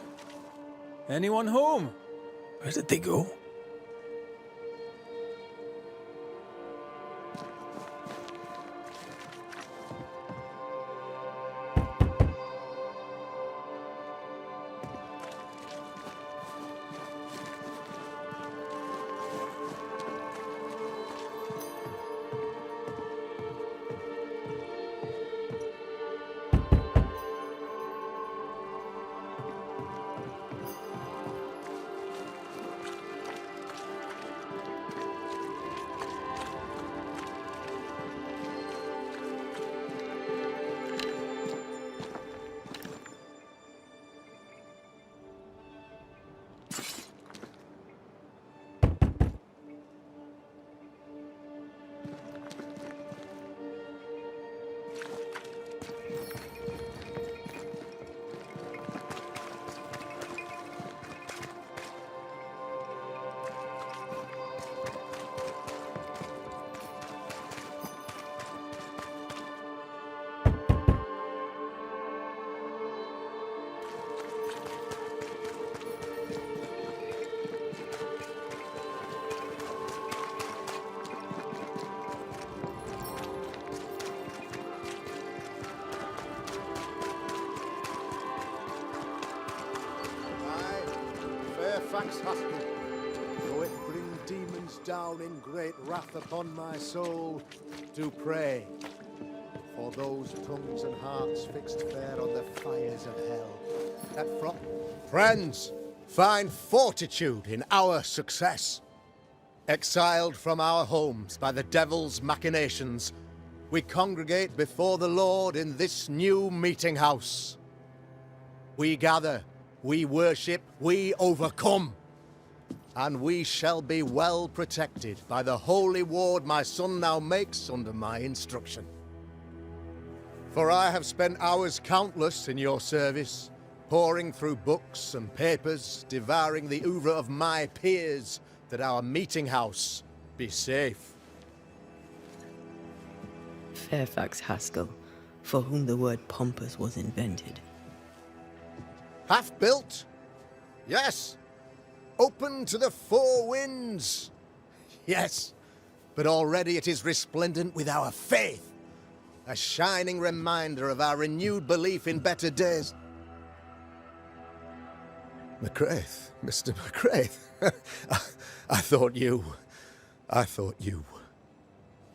Anyone home? Where did they go? Fairfax Hospital, though it bring demons down in great wrath upon my soul, do pray for those tongues and hearts fixed fair on the fires of hell. That friends, find fortitude in our success. Exiled from our homes by the devil's machinations, we congregate before the Lord in this new meeting house. We gather, we worship, we overcome. And we shall be well protected by the holy ward my son now makes under my instruction. For I have spent hours countless in your service, poring through books and papers, devouring the oeuvre of my peers, that our meeting house be safe. Fairfax Haskell, for whom the word pompous was invented. Half-built? Yes. Open to the four winds? Yes. But already it is resplendent with our faith. A shining reminder of our renewed belief in better days. McCraith, Mr. McCraith. I thought you.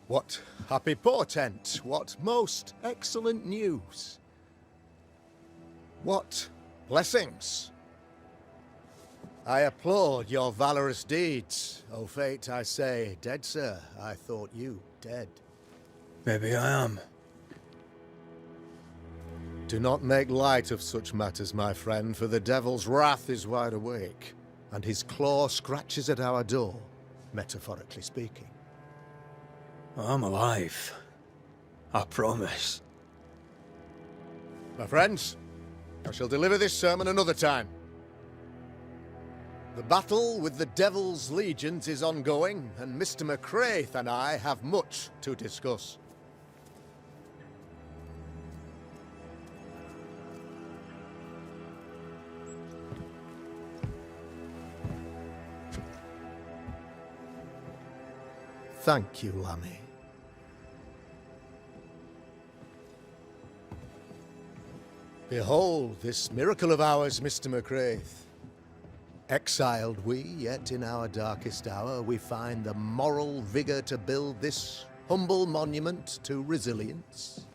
What happy portent, what most excellent news. What blessings. I applaud your valorous deeds. O fate, I say, dead sir, I thought you dead. Maybe I am. Do not make light of such matters, my friend, for the devil's wrath is wide awake, and his claw scratches at our door, metaphorically speaking. I'm alive. I promise. My friends, I shall deliver this sermon another time. The battle with the devil's legions is ongoing, and Mr. McCraith and I have much to discuss. Thank you, Lammy. Behold this miracle of ours, Mr. McCraith. Exiled we, yet in our darkest hour we find the moral vigor to build this humble monument to resilience.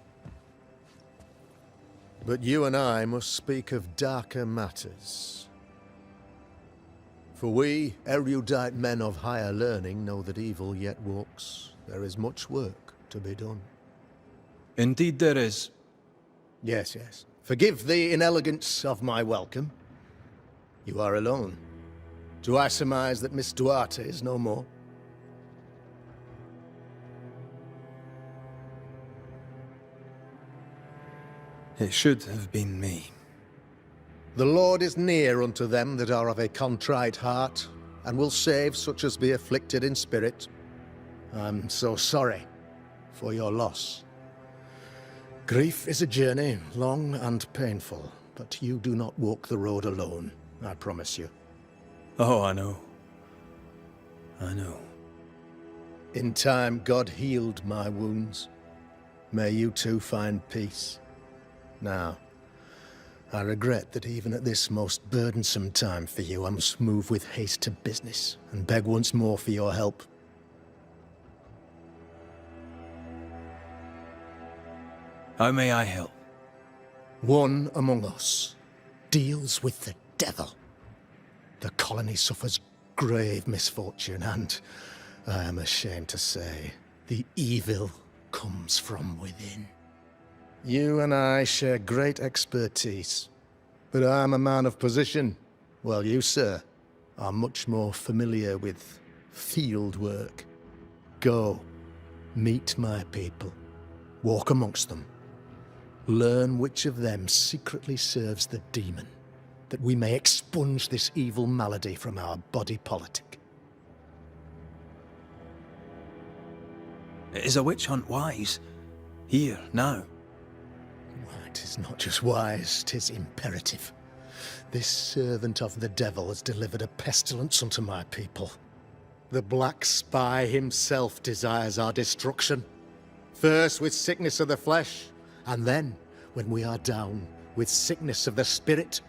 But you and I must speak of darker matters. For we, erudite men of higher learning, know that evil yet walks. There is much work to be done. Indeed there is. Yes, yes. Forgive the inelegance of my welcome. You are alone. Do I surmise that Miss Duarte is no more? It should have been me. The Lord is near unto them that are of a contrite heart, and will save such as be afflicted in spirit. I'm so sorry for your loss. Grief is a journey, long and painful, but you do not walk the road alone, I promise you. Oh, I know. I know. In time, God healed my wounds. May you too find peace. Now, I regret that even at this most burdensome time for you, I must move with haste to business and beg once more for your help. How may I help? One among us deals with the devil. The colony suffers grave misfortune, and I am ashamed to say, the evil comes from within. You and I share great expertise, but I am a man of position, while you, sir, are much more familiar with field work. Go, meet my people, walk amongst them, learn which of them secretly serves the demon, that we may expunge this evil malady from our body politic. Is a witch hunt wise? Here, now? Why, 'tis not just wise, 'tis imperative. This servant of the devil has delivered a pestilence unto my people. The black spy himself desires our destruction. First with sickness of the flesh, and then, when we are down, with sickness of the spirit.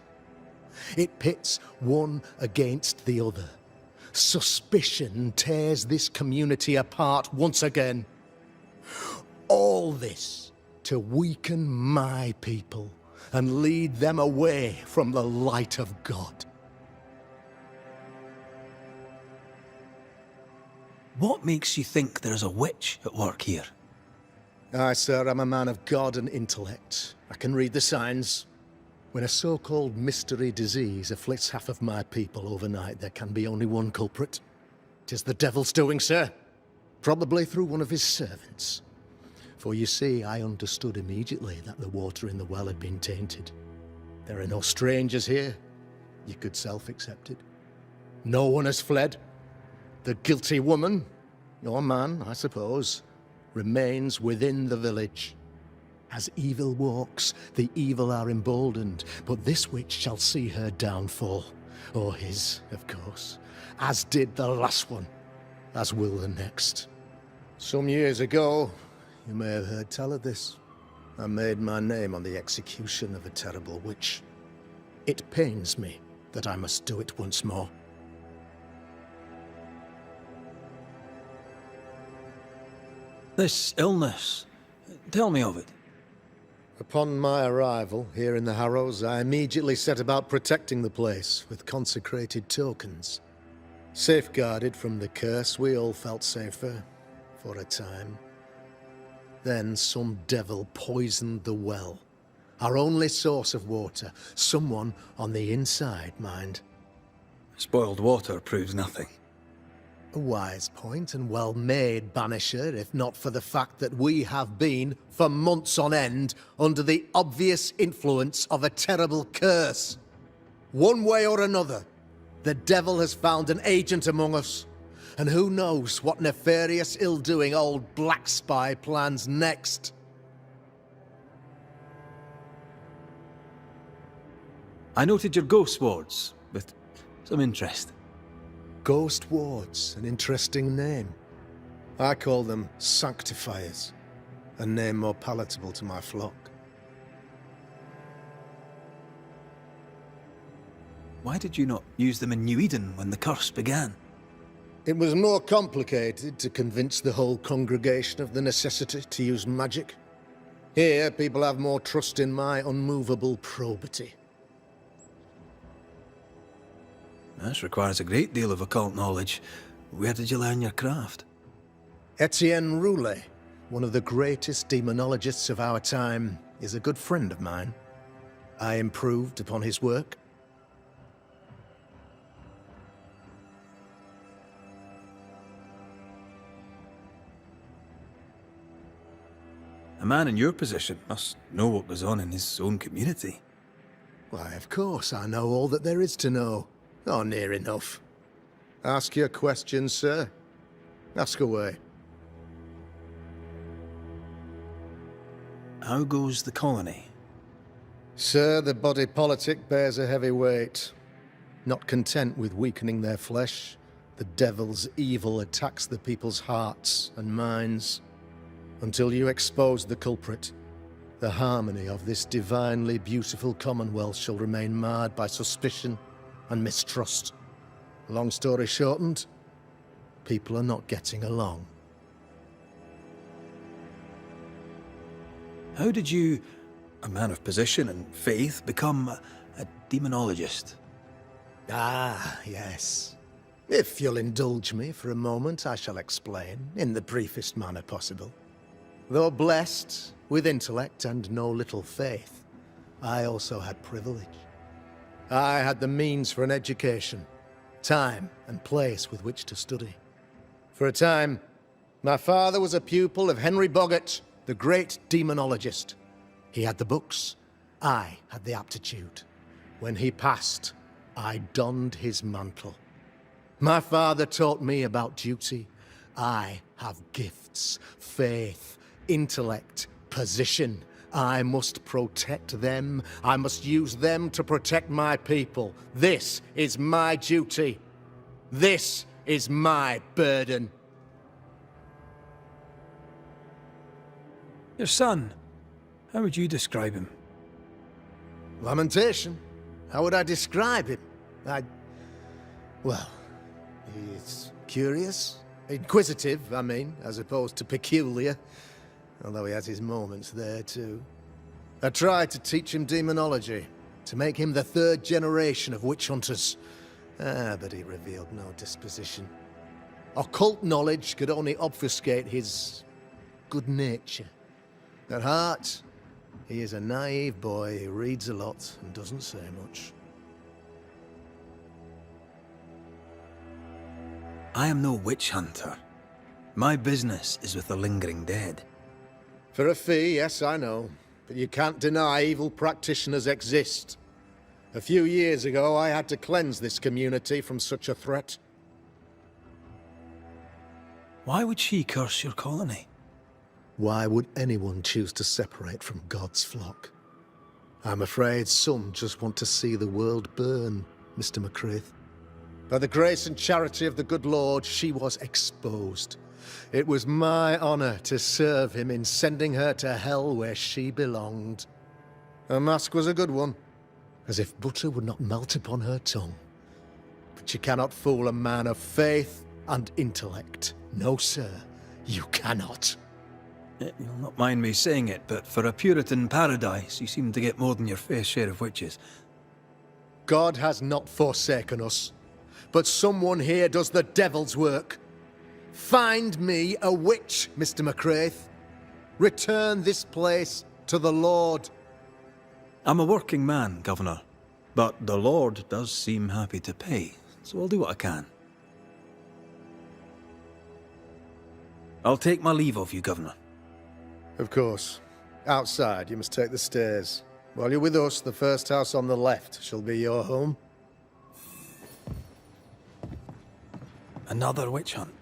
It pits one against the other. Suspicion tears this community apart once again. All this to weaken my people and lead them away from the light of God. What makes you think there's a witch at work here? Aye, sir, I'm a man of God and intellect. I can read the signs. When a so-called mystery disease afflicts half of my people overnight, there can be only one culprit. 'Tis the devil's doing, sir. Probably through one of his servants. For you see, I understood immediately that the water in the well had been tainted. There are no strangers here. You could self-accept it. No one has fled. The guilty woman, your man, I suppose, remains within the village. As evil walks, the evil are emboldened, but this witch shall see her downfall. Or his, of course. As did the last one. As will the next. Some years ago, you may have heard tell of this. I made my name on the execution of a terrible witch. It pains me that I must do it once more. This illness, tell me of it. Upon my arrival here in the Harrows, I immediately set about protecting the place with consecrated tokens. Safeguarded from the curse, we all felt safer, for a time. Then some devil poisoned the well, our only source of water. Someone on the inside, mind. Spoiled water proves nothing. A wise point and well made, Banisher, if not for the fact that we have been, for months on end, under the obvious influence of a terrible curse. One way or another, the devil has found an agent among us, and who knows what nefarious ill-doing old Black Spy plans next. I noted your ghost wards with some interest. Ghost wards, an interesting name. I call them sanctifiers, a name more palatable to my flock. Why did you not use them in New Eden when the curse began? It was more complicated to convince the whole congregation of the necessity to use magic. Here, people have more trust in my unmovable probity. This requires a great deal of occult knowledge. Where did you learn your craft? Etienne Roulet, one of the greatest demonologists of our time, is a good friend of mine. I improved upon his work. A man in your position must know what goes on in his own community. Why, of course I know all that there is to know. Or near enough. Ask your questions, sir. Ask away. How goes the colony? Sir, the body politic bears a heavy weight. Not content with weakening their flesh, the devil's evil attacks the people's hearts and minds. Until you expose the culprit, the harmony of this divinely beautiful commonwealth shall remain marred by suspicion and mistrust. Long story shortened, people are not getting along. How did you, a man of position and faith, become a demonologist? Ah, yes. If you'll indulge me for a moment, I shall explain, in the briefest manner possible. Though blessed with intellect and no little faith, I also had privilege. I had the means for an education, time and place with which to study. For a time, my father was a pupil of Henry Boggart, the great demonologist. He had the books, I had the aptitude. When he passed, I donned his mantle. My father taught me about duty. I have gifts, faith, intellect, position. I must protect them. I must use them to protect my people. This is my duty. This is my burden. Your son, how would you describe him? Lamentation. How would I describe him? Well, he's curious. Inquisitive, I mean, as opposed to peculiar. Although he has his moments there, too. I tried to teach him demonology, to make him the third generation of witch hunters. But he revealed no disposition. Occult knowledge could only obfuscate his good nature. At heart, he is a naive boy who reads a lot and doesn't say much. I am no witch hunter. My business is with the lingering dead. For a fee, yes, I know. But you can't deny evil practitioners exist. A few years ago, I had to cleanse this community from such a threat. Why would she curse your colony? Why would anyone choose to separate from God's flock? I'm afraid some just want to see the world burn, Mr. McCraith. By the grace and charity of the good Lord, she was exposed. It was my honor to serve him in sending her to hell where she belonged. Her mask was a good one, as if butter would not melt upon her tongue. But you cannot fool a man of faith and intellect. No, sir, you cannot. You'll not mind me saying it, but for a Puritan paradise, you seem to get more than your fair share of witches. God has not forsaken us, but someone here does the devil's work. Find me a witch, Mr. McCraith. Return this place to the Lord. I'm a working man, Governor, but the Lord does seem happy to pay, so I'll do what I can. I'll take my leave of you, Governor. Of course. Outside, you must take the stairs. While you're with us, the first house on the left shall be your home. Another witch hunt.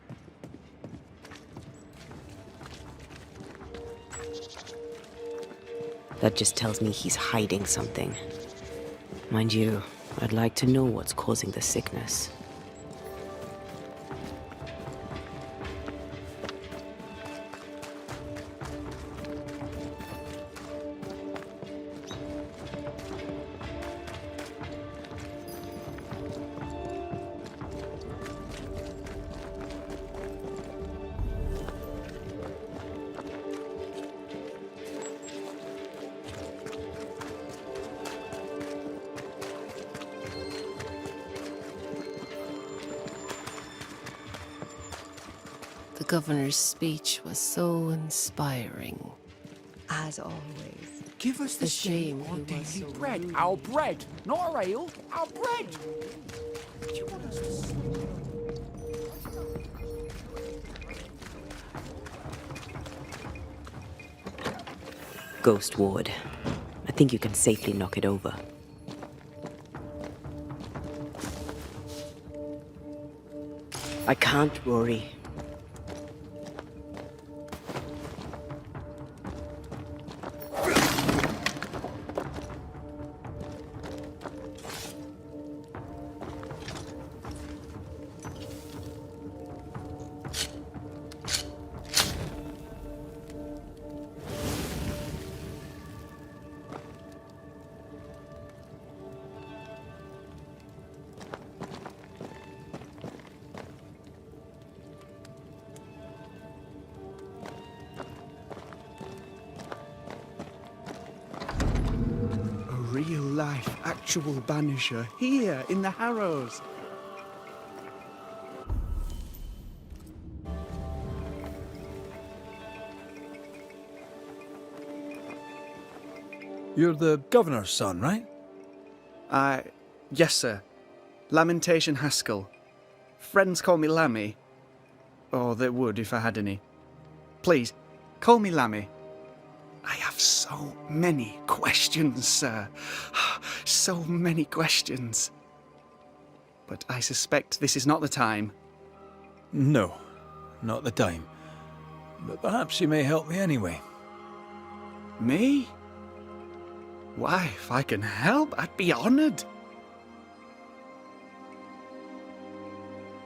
That just tells me he's hiding something. Mind you, I'd like to know what's causing the sickness. The governor's speech was so inspiring. As always. Give us the shame our he was daily so bread. rude. Our bread, not our ale. Our bread. Do you want us to... Ghost Ward. I think you can safely knock it over. I can't, Rory. Real-life, actual Banisher here in the Harrows. You're the governor's son, right? Yes, sir. Lamentation Haskell. Friends call me Lammy. Or they would if I had any. Please, call me Lammy. I have so many questions, sir. So many questions. But I suspect this is not the time. No, not the time. But perhaps you may help me anyway. Me? Why, if I can help, I'd be honoured.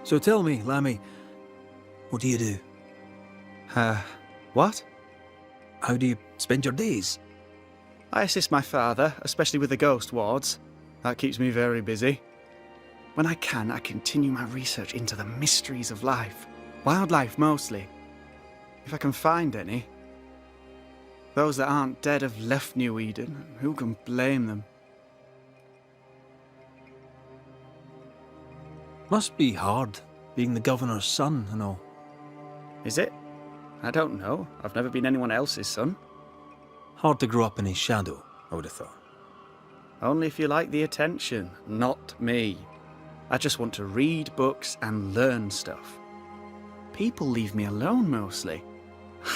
So tell me, Lammy, what do you do? What? How do you spend your days? I assist my father, especially with the ghost wards. That keeps me very busy. When I can, I continue my research into the mysteries of life. Wildlife, mostly. If I can find any. Those that aren't dead have left New Eden. Who can blame them? Must be hard, being the governor's son and all. Is it? I don't know. I've never been anyone else's son. Hard to grow up in his shadow, I would have thought. Only if you like the attention, not me. I just want to read books and learn stuff. People leave me alone mostly.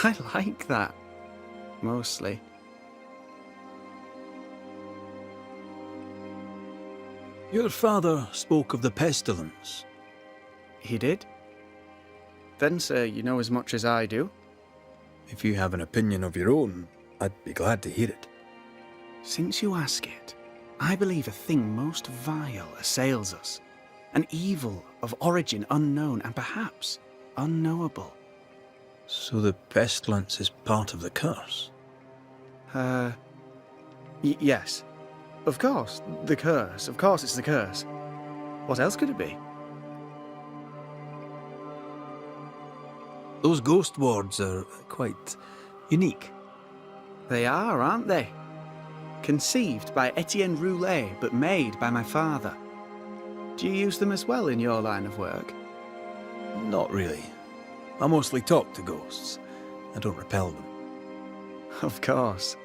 I like that. Mostly. Your father spoke of the pestilence. He did? Then, sir, you know as much as I do. If you have an opinion of your own, I'd be glad to hear it. Since you ask it, I believe a thing most vile assails us. An evil of origin unknown and perhaps unknowable. So the pestilence is part of the curse? Yes. Of course, the curse. Of course it's the curse. What else could it be? Those ghost wards are quite unique. They are, aren't they? Conceived by Etienne Roulet, but made by my father. Do you use them as well in your line of work? Not really. I mostly talk to ghosts. I don't repel them. Of course.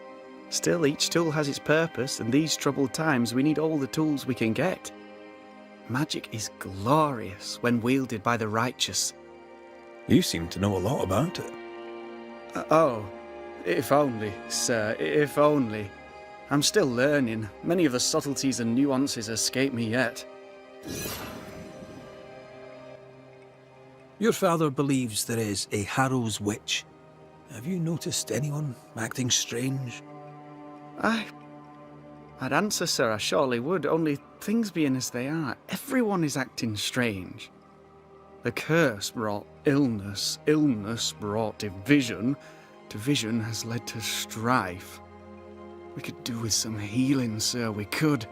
Still, each tool has its purpose, and these troubled times we need all the tools we can get. Magic is glorious when wielded by the righteous. You seem to know a lot about it. Oh, if only, sir, if only. I'm still learning. Many of the subtleties and nuances escape me yet. Your father believes there is a Harrow's witch. Have you noticed anyone acting strange? I'd answer, sir, I surely would, only things being as they are, everyone is acting strange. The curse brought illness, illness brought division, division has led to strife. We could do with some healing, sir, we could.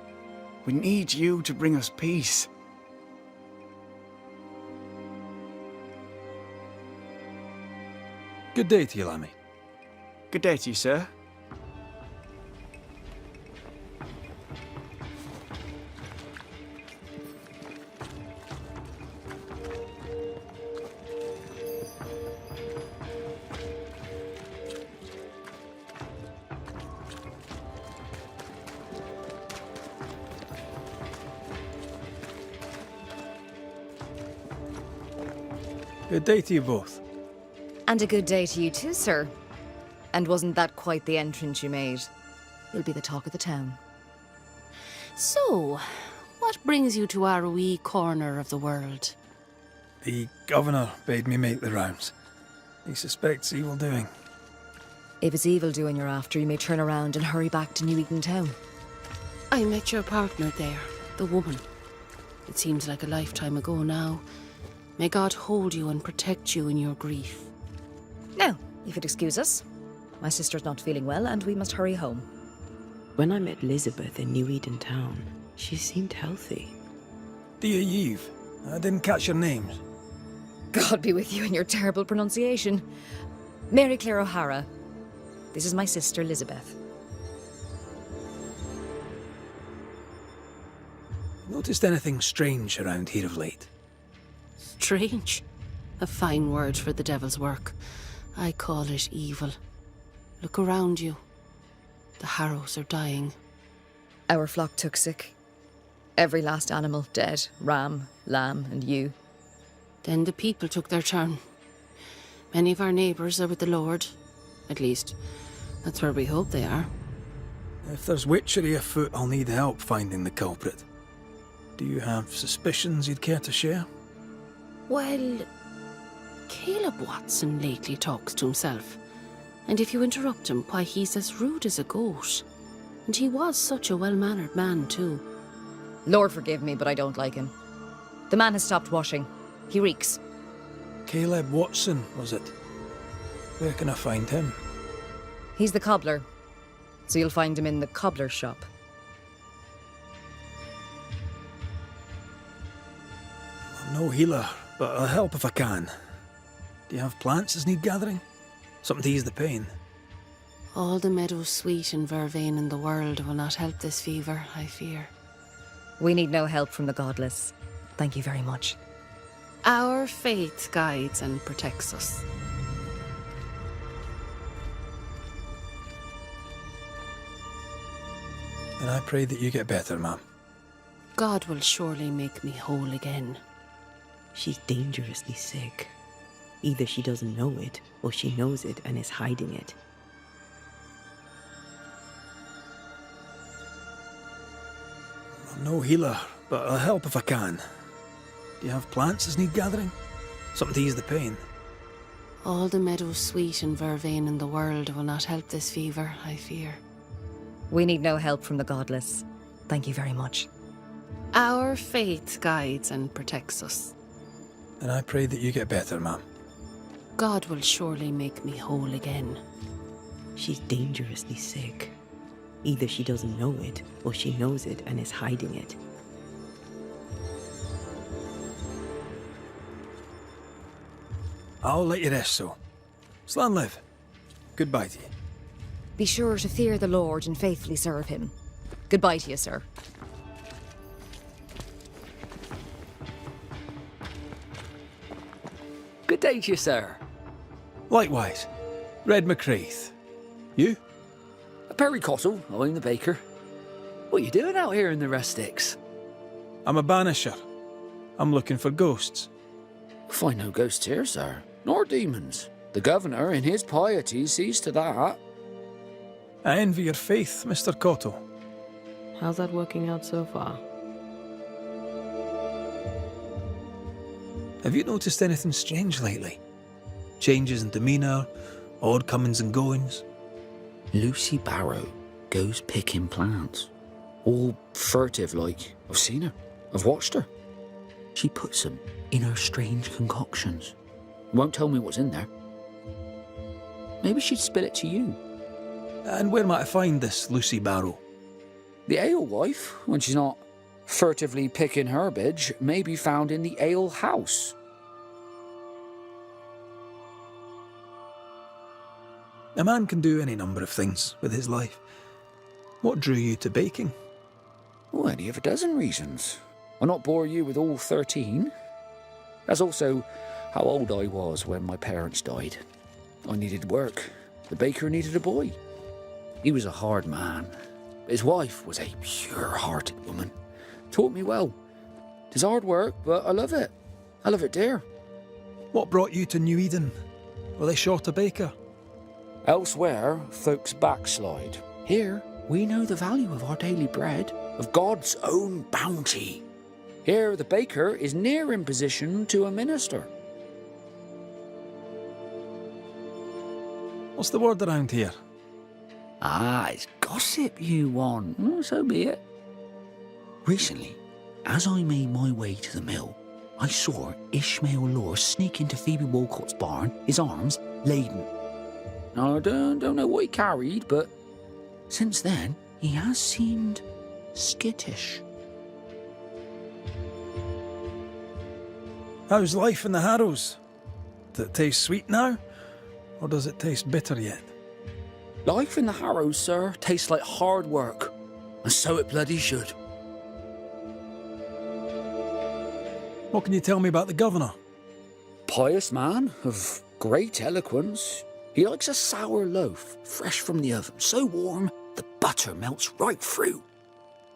We need you to bring us peace. Good day to you, Lammy. Good day to you, sir. Good day to you both. And a good day to you too, sir. And wasn't that quite the entrance you made? You'll be the talk of the town. So, what brings you to our wee corner of the world? The governor bade me make the rounds. He suspects evil doing. If it's evil doing you're after, you may turn around and hurry back to New Eden Town. I met your partner there, the woman. It seems like a lifetime ago now. May God hold you and protect you in your grief. Now, if you'd excuse us, my sister's not feeling well and we must hurry home. When I met Elizabeth in New Eden Town, she seemed healthy. Dear Eve, I didn't catch your names. God be with you in your terrible pronunciation. Mary Claire O'Hara. This is my sister, Elizabeth. Noticed anything strange around here of late? Strange. A fine word for the devil's work. I call it evil. Look around you. The harrows are dying. Our flock took sick. Every last animal dead. Ram, lamb, and ewe. Then the people took their turn. Many of our neighbours are with the Lord. At least, that's where we hope they are. If there's witchery afoot, I'll need help finding the culprit. Do you have suspicions you'd care to share? Well, Caleb Watson lately talks to himself. And if you interrupt him, why, he's as rude as a goat. And he was such a well-mannered man, too. Lord forgive me, but I don't like him. The man has stopped washing. He reeks. Caleb Watson, was it? Where can I find him? He's the cobbler. So you'll find him in the cobbler's shop. I'm no healer, but I'll help if I can. Do you have plants as need gathering? Something to ease the pain? All the meadows sweet and vervain in the world will not help this fever, I fear. We need no help from the godless. Thank you very much. Our faith guides and protects us. And I pray that you get better, ma'am. God will surely make me whole again. She's dangerously sick. Either she doesn't know it, or she knows it and is hiding it. I'm no healer, but I'll help if I can. Do you have plants as need gathering? Something to ease the pain? All the meadows sweet and vervain in the world will not help this fever, I fear. We need no help from the godless. Thank you very much. Our faith guides and protects us. And I pray that you get better, ma'am. God will surely make me whole again. She's dangerously sick. Either she doesn't know it, or she knows it and is hiding it. I'll let you rest, so. Slan live. Goodbye to you. Be sure to fear the Lord and faithfully serve him. Goodbye to you, sir. Good day to you, sir. Likewise. Red McCraith. You? Perry Cottle, I'm the baker. What are you doing out here in the rustics? I'm a banisher. I'm looking for ghosts. Find no ghosts here, sir, nor demons. The governor, in his piety, sees to that. I envy your faith, Mr. Cottle. How's that working out so far? Have you noticed anything strange lately? Changes in demeanour, odd comings and goings? Lucy Barrow goes picking plants. All furtive like. I've seen her. I've watched her. She puts them in her strange concoctions. Won't tell me what's in there. Maybe she'd spill it to you. And where might I find this Lucy Barrow? The alewife, when she's not furtively picking herbage, may be found in the ale house. A man can do any number of things with his life. What drew you to baking? Oh, any of a dozen reasons. I'll not bore you with all 13. That's also how old I was when my parents died. I needed work. The baker needed a boy. He was a hard man. His wife was a pure-hearted woman. Taught me well. 'Tis hard work, but I love it. I love it dear. What brought you to New Eden? Were they short a baker? Elsewhere, folks backslide. Here, we know the value of our daily bread, of God's own bounty. Here, the baker is near in position to a minister. What's the word around here? Ah, it's gossip you want. Well, so be it. Recently, as I made my way to the mill, I saw Ishmael Law sneak into Phoebe Walcott's barn, his arms laden. Now, I don't know what he carried, but since then, he has seemed skittish. How's life in the Harrows? Does it taste sweet now? Or does it taste bitter yet? Life in the Harrows, sir, tastes like hard work. And so it bloody should. What can you tell me about the governor? Pious man of great eloquence. He likes a sour loaf, fresh from the oven, so warm the butter melts right through.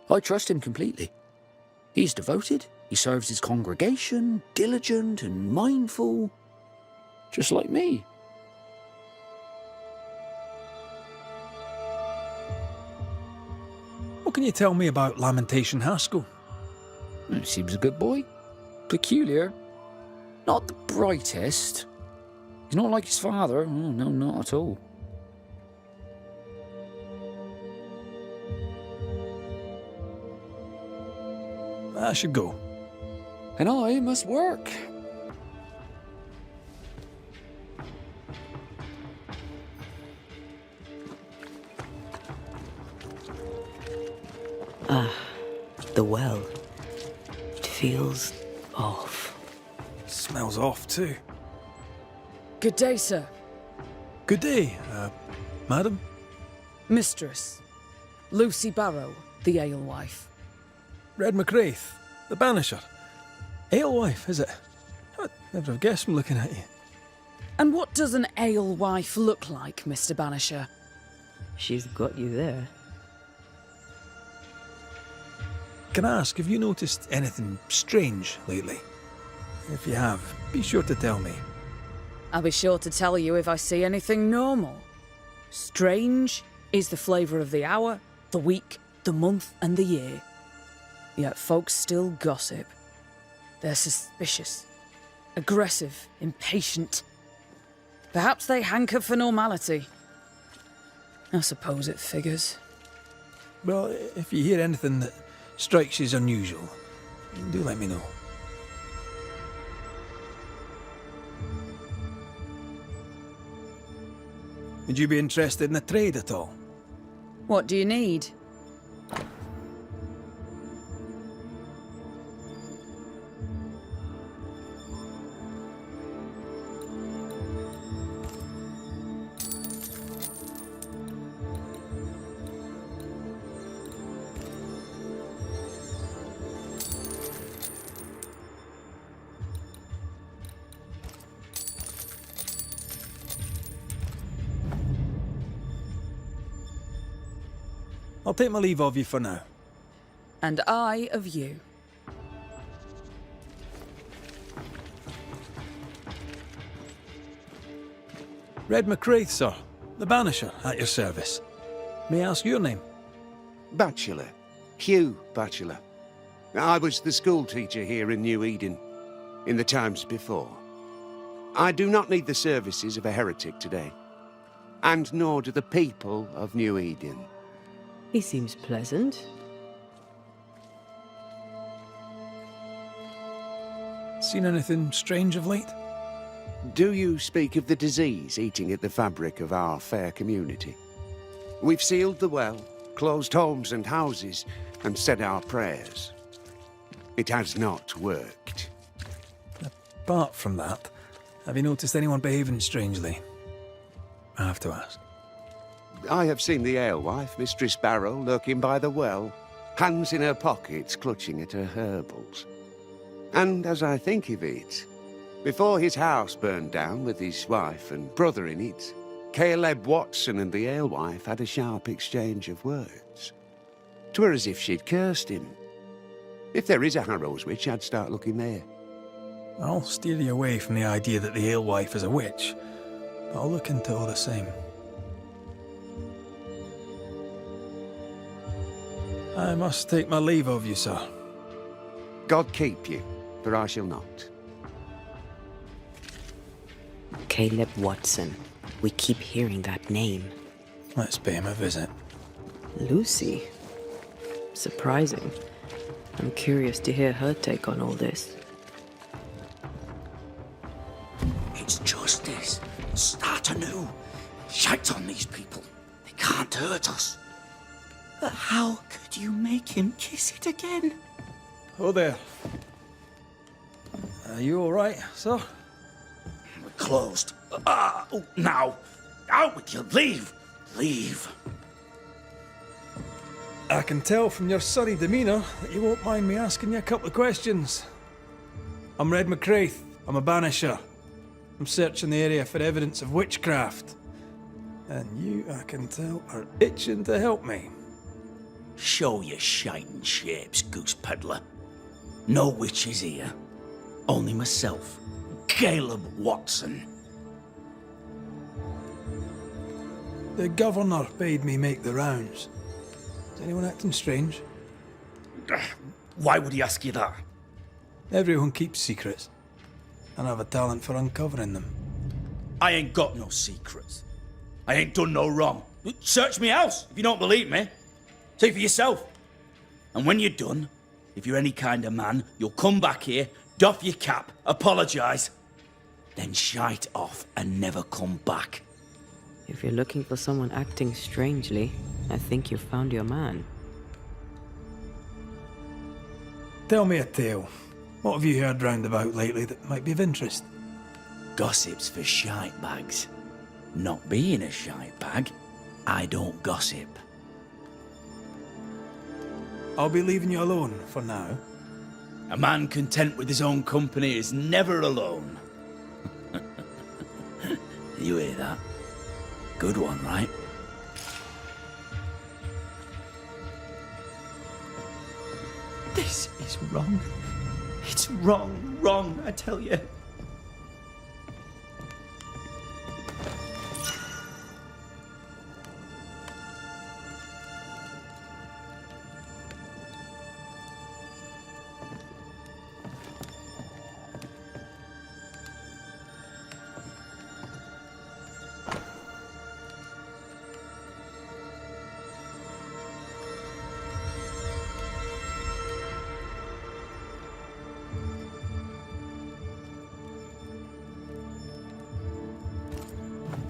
I trust him completely. He's devoted, he serves his congregation, diligent and mindful, just like me. What can you tell me about Lamentation Haskell? Seems a good boy. Peculiar. Not the brightest. He's not like his father. Oh, no, not at all. I should go. And I must work. The well. It feels off. Smells off too. Good day, sir. Good day, madam. Mistress. Lucy Barrow, the alewife. Red McCraith, the banisher. Alewife, is it? I'd never have guessed from looking at you. And what does an alewife look like, Mr. Banisher? She's got you there. Can I ask, have you noticed anything strange lately? If you have, be sure to tell me. I'll be sure to tell you if I see anything normal. Strange is the flavour of the hour, the week, the month, and the year. Yet folks still gossip. They're suspicious, aggressive, impatient. Perhaps they hanker for normality. I suppose it figures. Well, if you hear anything that strikes you as unusual, do let me know. Would you be interested in a trade at all? What do you need? I'll take my leave of you for now. And I of you. Red McCraith, sir. The Banisher, at your service. May I ask your name? Bachelor. Hugh Bachelor. I was the school teacher here in New Eden, in the times before. I do not need the services of a heretic today, and nor do the people of New Eden. He seems pleasant. Seen anything strange of late? Do you speak of the disease eating at the fabric of our fair community? We've sealed the well, closed homes and houses, and said our prayers. It has not worked. Apart from that, have you noticed anyone behaving strangely? I have to ask. I have seen the alewife, Mistress Barrow, lurking by the well, hands in her pockets clutching at her herbals. And as I think of it, before his house burned down with his wife and brother in it, Caleb Watson and the alewife had a sharp exchange of words. 'Twere as if she'd cursed him. If there is a Harrows witch, I'd start looking there. I'll steer you away from the idea that the alewife is a witch, but I'll look into all the same. I must take my leave of you, sir. God keep you, for I shall not. Caleb Watson. We keep hearing that name. Let's pay him a visit. Lucy. Surprising. I'm curious to hear her take on all this. It's justice. Start anew. Shite on these people. They can't hurt us. But how could you make him kiss it again? Oh there. Are you all right, sir? We're closed. Oh, now. Out with you. Leave. Leave. I can tell from your surly demeanour that you won't mind me asking you a couple of questions. I'm Red McCraith. I'm a banisher. I'm searching the area for evidence of witchcraft. And you, I can tell, are itching to help me. Show your shining shapes, goose peddler. No witches here. Only myself, Caleb Watson. The governor bade me make the rounds. Is anyone acting strange? Why would he ask you that? Everyone keeps secrets, and I have a talent for uncovering them. I ain't got no secrets. I ain't done no wrong. Search me house if you don't believe me. See for yourself. And when you're done, if you're any kind of man, you'll come back here, doff your cap, apologise, then shite off and never come back. If you're looking for someone acting strangely, I think you've found your man. Tell me a tale. What have you heard round about lately that might be of interest? Gossip's for shite bags. Not being a shite bag, I don't gossip. I'll be leaving you alone for now. A man content with his own company is never alone. You hear that? Good one, right? This is wrong. It's wrong, I tell you.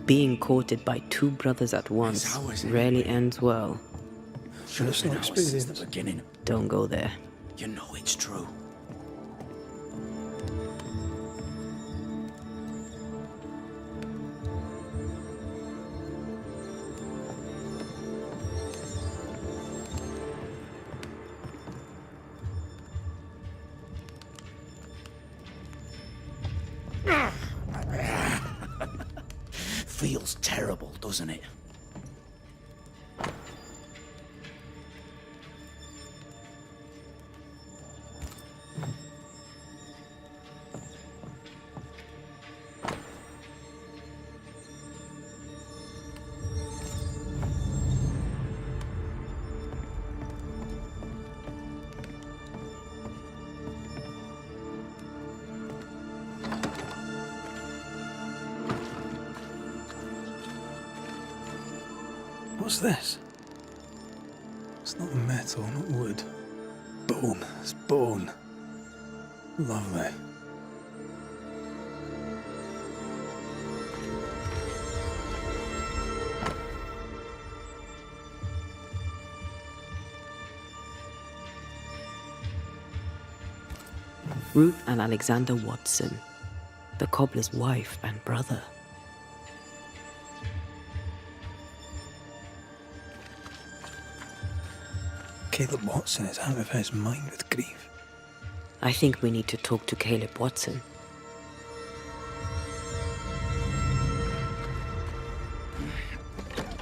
Being courted by two brothers at once rarely ends well. Should have been ours since the beginning. Don't go there. You know it's true. Feels terrible, doesn't it? What's this? It's not metal, not wood. Bone. It's bone. Lovely. Ruth and Alexander Watson, the cobbler's wife and brother. Caleb Watson is out of his mind with grief. I think we need to talk to Caleb Watson.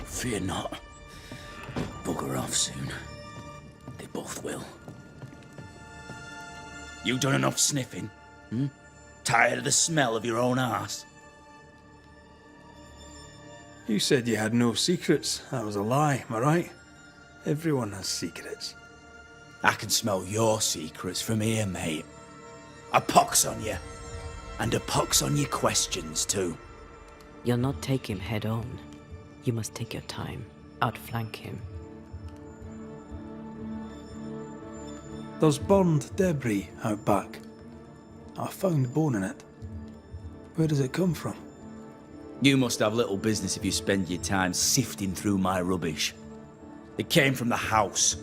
Fear not. Bugger off soon. They both will. You done enough sniffing? Tired of the smell of your own arse? You said you had no secrets. That was a lie, am I right? Everyone has secrets. I can smell your secrets from here, mate. A pox on you. And a pox on your questions, too. You'll not take him head on. You must take your time, outflank him. There's burned debris out back. I found bone in it. Where does it come from? You must have little business if you spend your time sifting through my rubbish. It came from the house.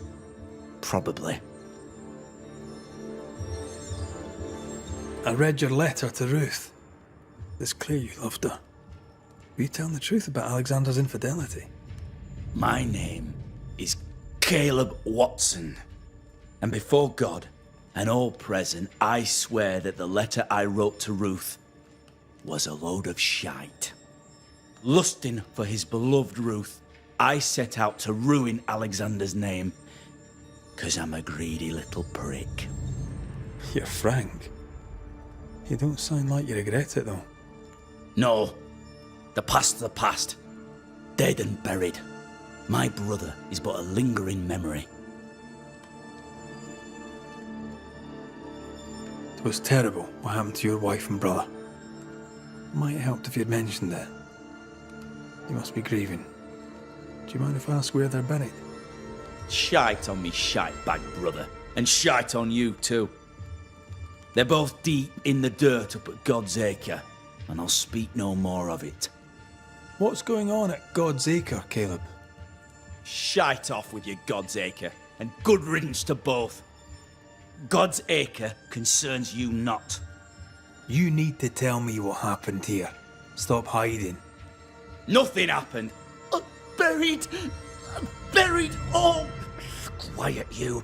Probably. I read your letter to Ruth. It's clear you loved her. Were you telling the truth about Alexander's infidelity? My name is Caleb Watson. And before God and all present, I swear that the letter I wrote to Ruth was a load of shite. Lusting for his beloved Ruth, I set out to ruin Alexander's name, 'cause I'm a greedy little prick. You're frank. You don't sound like you regret it, though. No. The past's the past. Dead and buried. My brother is but a lingering memory. It was terrible what happened to your wife and brother. Might have helped if you'd mentioned it. You must be grieving. Do you mind if I ask where they're buried? Shite on me shite bag brother. And shite on you too. They're both deep in the dirt up at God's Acre. And I'll speak no more of it. What's going on at God's Acre, Caleb? Shite off with your God's Acre. And good riddance to both. God's Acre concerns you not. You need to tell me what happened here. Stop hiding. Nothing happened. Buried. Buried. Oh, quiet you.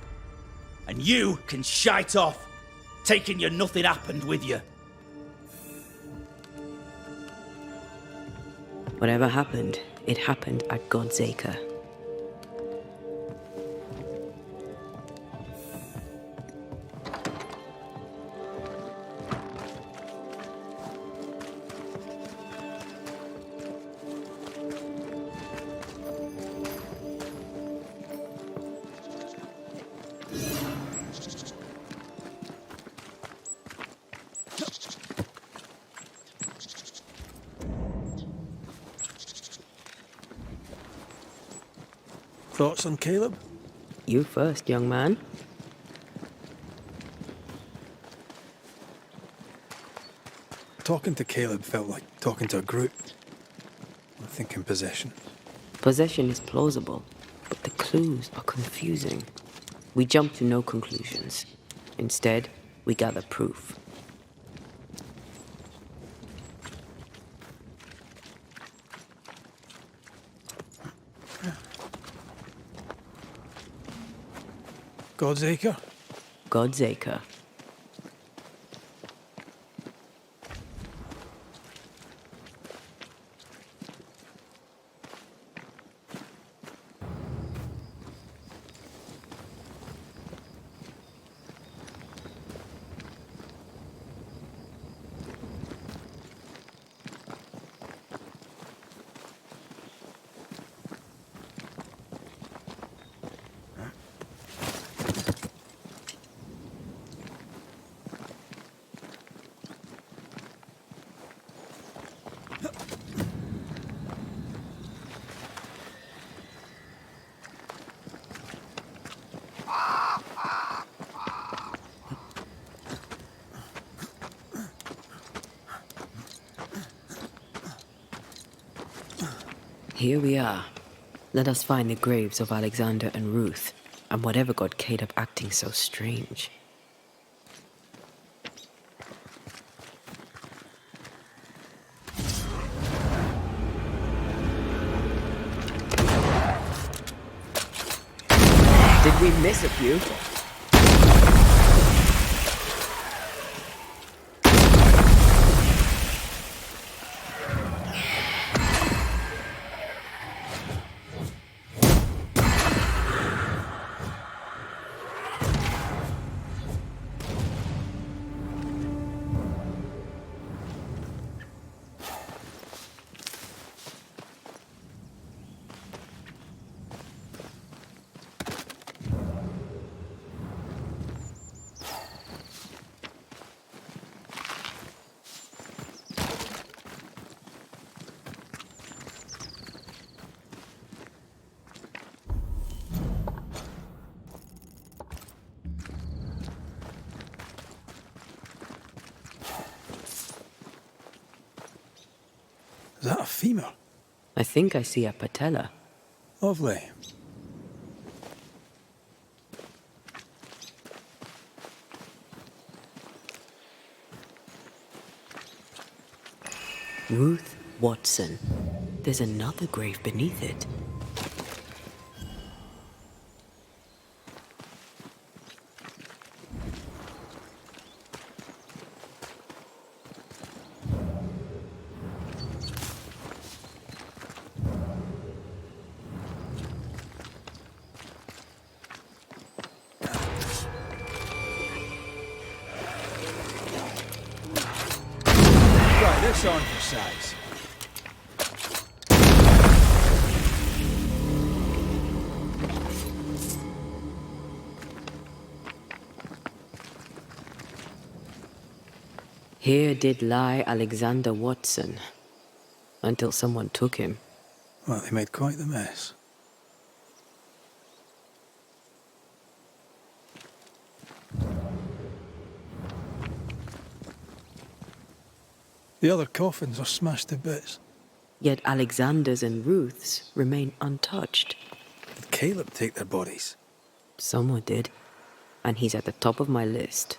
And you can shite off, taking your nothing happened with you. Whatever happened, it happened at God's Acre. Thoughts on Caleb? You first, young man. Talking to Caleb felt like talking to a group. I think in possession. Possession is plausible, but the clues are confusing. We jump to no conclusions. Instead, we gather proof. God's Acre? God's Acre. Here we are. Let us find the graves of Alexander and Ruth, and whatever got Caleb acting so strange. Did we miss a few? Is that a femur? I think I see a patella. Lovely. Ruth Watson. There's another grave beneath it. Right, this on for size. Here did lie Alexander Watson, until someone took him. Well, they made quite the mess. The other coffins are smashed to bits. Yet Alexander's and Ruth's remain untouched. Did Caleb take their bodies? Someone did, and he's at the top of my list.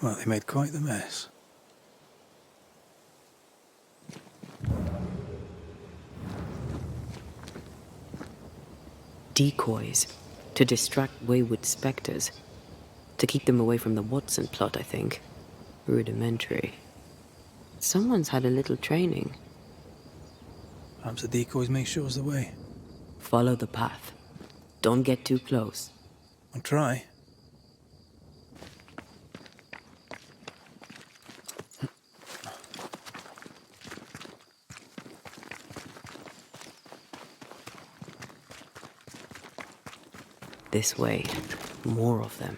Well, they made quite the mess. Decoys, to distract wayward spectres. To keep them away from the Watson plot, I think. Rudimentary. Someone's had a little training. Perhaps the decoys may show us the way. Follow the path. Don't get too close. I'll try. This way. More of them.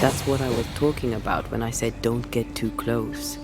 That's what I was talking about when I said don't get too close.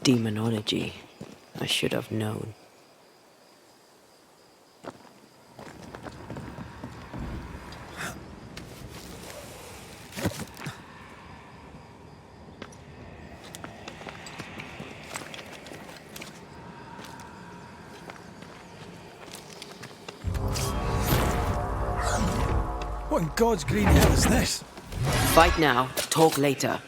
Demonology. I should have known. What in God's green hell is this? Fight now, talk later.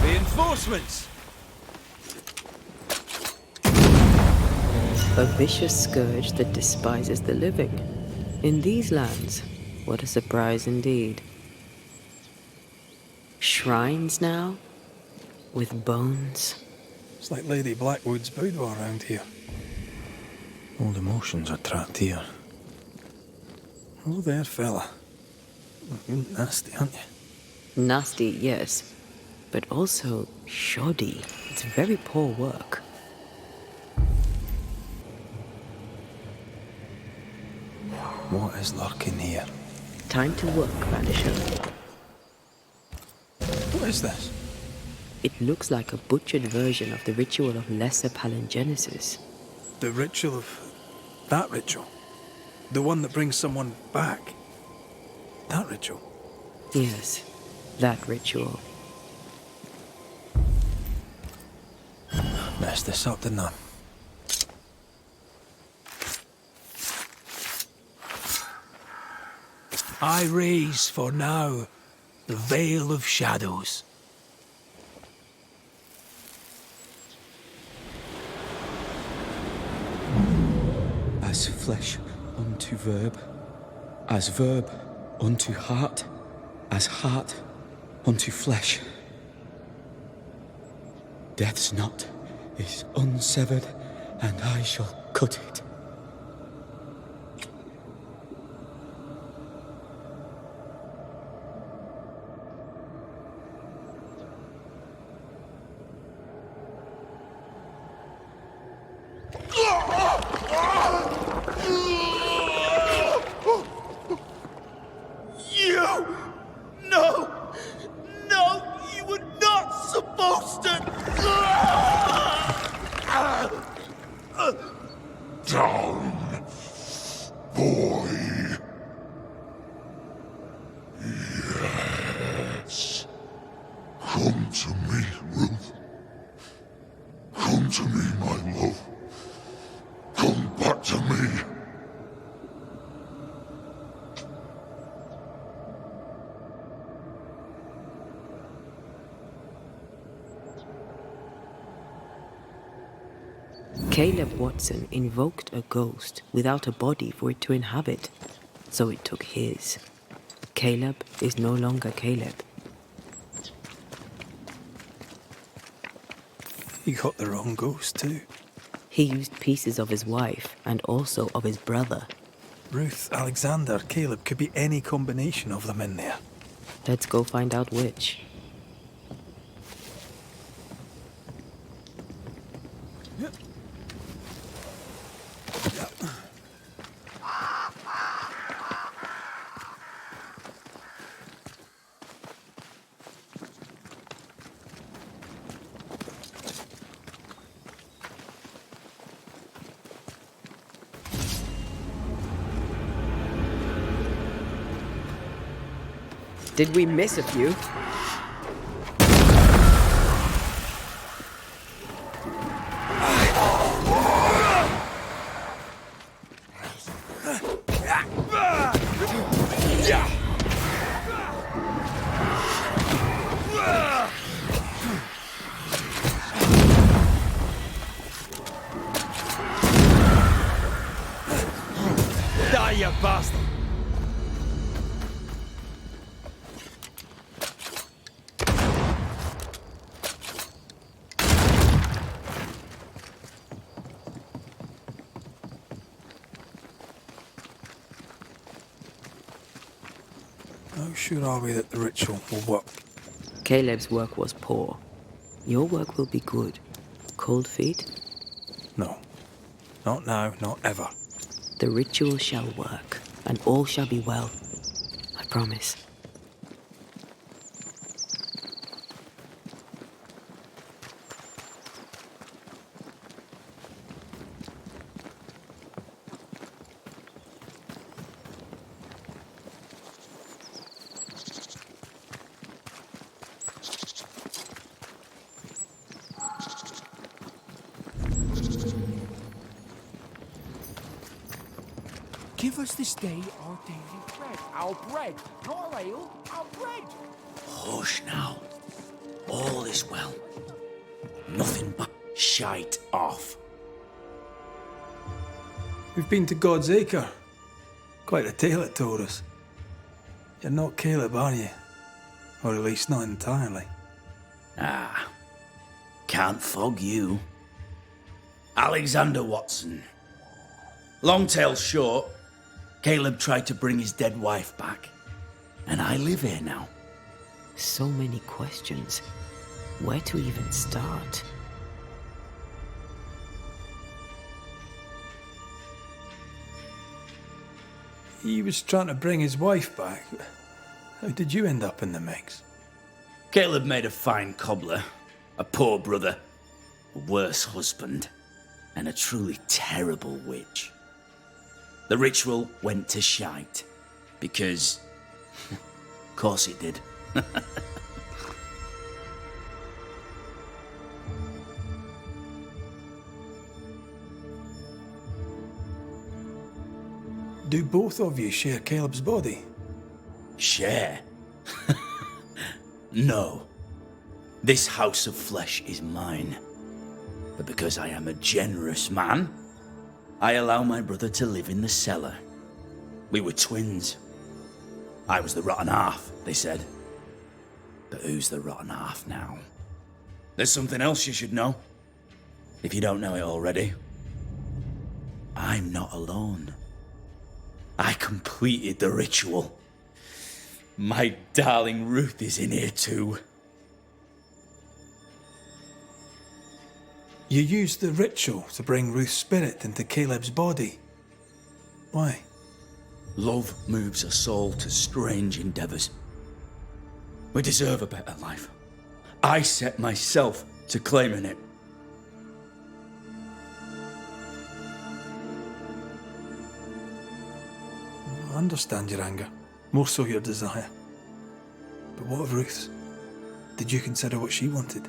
Reinforcements! A vicious scourge that despises the living. In these lands, what a surprise indeed. Shrines now? With bones? It's like Lady Blackwood's boudoir around here. Old emotions are trapped here. Oh there, fella. You're nasty, aren't you? Nasty, yes. But also shoddy. It's very poor work. What is lurking here? Time to work, Banisher. What is this? It looks like a butchered version of the ritual of Lesser Palingenesis. The ritual of... that ritual? The one that brings someone back? That ritual? Yes, that ritual. Messed this up, didn't I? I raise for now the veil of shadows. As flesh unto verb, as verb unto heart, as heart unto flesh. Death's knot is unsevered, and I shall cut it. You! No! No! You were not supposed to! Down, boy. Yes. Come to me, Ruth. Come to me, my love. Come back to me. Caleb Watson invoked a ghost without a body for it to inhabit, so it took his. Caleb is no longer Caleb. He got the wrong ghost too. He used pieces of his wife and also of his brother. Ruth, Alexander, Caleb, could be any combination of them in there. Let's go find out which. Did we miss a few? Die, you bastard! How sure are we that the ritual will work? Caleb's work was poor. Your work will be good. Cold feet? No. Not now, not ever. The ritual shall work, and all shall be well. I promise. Give us this day our daily bread. Our bread, not our ale, our bread. Hush now. All is well. Nothing but shite off. We've been to God's Acre. Quite a tale it told us. You're not Caleb, are you? Or at least not entirely. Ah. Can't fog you. Alexander Watson. Long tale short, Caleb tried to bring his dead wife back. And I live here now. So many questions. Where to even start? He was trying to bring his wife back. How did you end up in the mix? Caleb made a fine cobbler, a poor brother, a worse husband, and a truly terrible witch. The ritual went to shite, because... of course it did. Do both of you share Caleb's body? Share? No. This house of flesh is mine. But because I am a generous man, I allow my brother to live in the cellar. We were twins. I was the rotten half, they said. But who's the rotten half now? There's something else you should know. If you don't know it already. I'm not alone. I completed the ritual. My darling Ruth is in here too. You used the ritual to bring Ruth's spirit into Caleb's body. Why? Love moves a soul to strange endeavors. We deserve a better life. I set myself to claiming it. I understand your anger, more so your desire. But what of Ruth's? Did you consider what she wanted?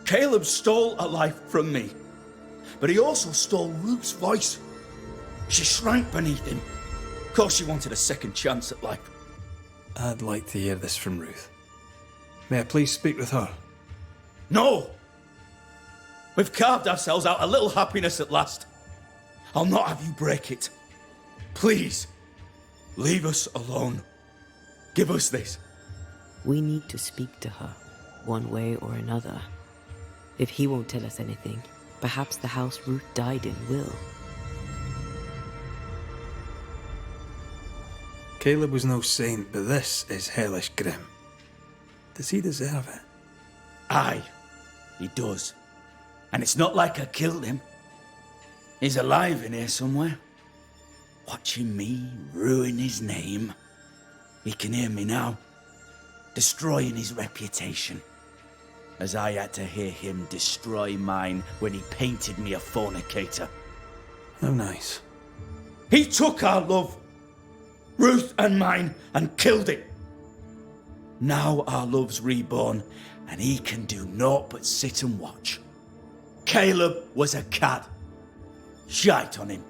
Caleb stole a life from me, but he also stole Ruth's voice. She shrank beneath him. Of course she wanted a second chance at life. I'd like to hear this from Ruth. May I please speak with her? No! We've carved ourselves out a little happiness at last. I'll not have you break it. Please, leave us alone. Give us this. We need to speak to her, one way or another. If he won't tell us anything, perhaps the house Ruth died in will. Caleb was no saint, but this is hellish grim. Does he deserve it? Aye, he does. And it's not like I killed him. He's alive in here somewhere. Watching me ruin his name. He can hear me now, destroying his reputation. As I had to hear him destroy mine when he painted me a fornicator. How nice. He took our love, Ruth and mine, and killed it. Now our love's reborn, and he can do naught but sit and watch. Caleb was a cad. Shite on him.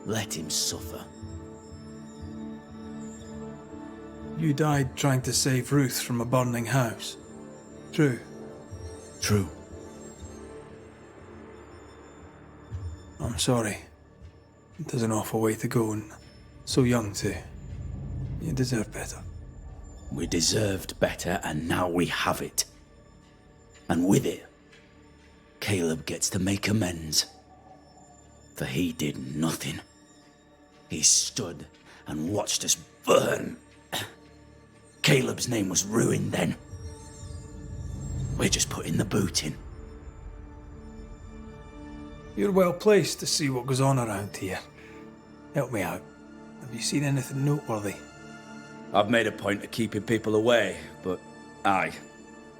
Let him suffer. You died trying to save Ruth from a burning house. True. True. I'm sorry. It is an awful way to go, and so young too. You deserve better. We deserved better, and now we have it. And with it, Caleb gets to make amends. For he did nothing. He stood and watched us burn. Caleb's name was ruined then. We're just putting the boot in. You're well placed to see what goes on around here. Help me out. Have you seen anything noteworthy? I've made a point of keeping people away, but I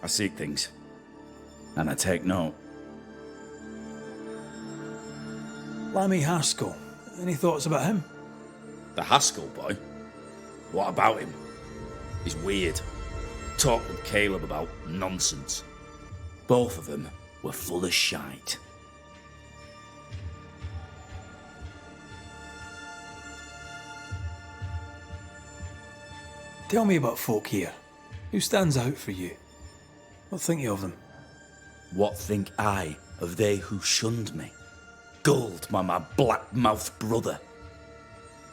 seek things. And I take note. Lammy Haskell. Any thoughts about him? The Haskell boy? What about him? He's weird. Talked with Caleb about nonsense. Both of them were full of shite. Tell me about folk here. Who stands out for you? What think you of them? What think I of they who shunned me? Gulled by my black-mouthed brother?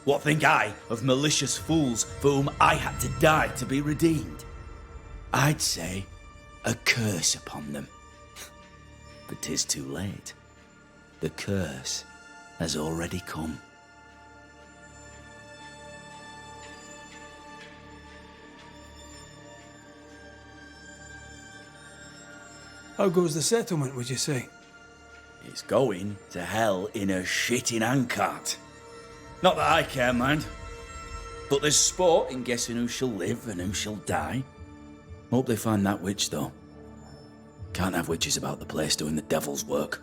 What think I of malicious fools for whom I had to die to be redeemed? I'd say a curse upon them. But 'tis too late. The curse has already come. How goes the settlement, would you say? It's going to hell in a shitting handcart. Not that I care, mind. But there's sport in guessing who shall live and who shall die. Hope they find that witch, though. Can't have witches about the place doing the devil's work.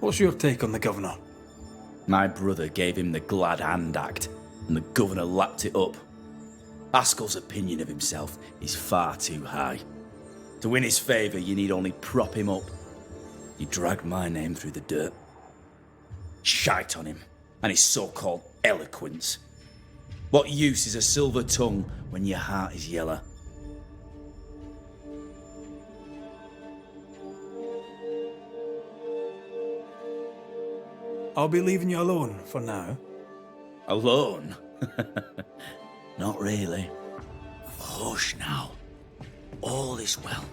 What's your take on the governor? My brother gave him the Glad Hand Act, and the governor lapped it up. Haskell's opinion of himself is far too high. To win his favour, you need only prop him up. He dragged my name through the dirt. Shite on him. and his so-called eloquence. What use is a silver tongue when your heart is yellow? I'll be leaving you alone for now. Alone? Not really. Hush now. All is well.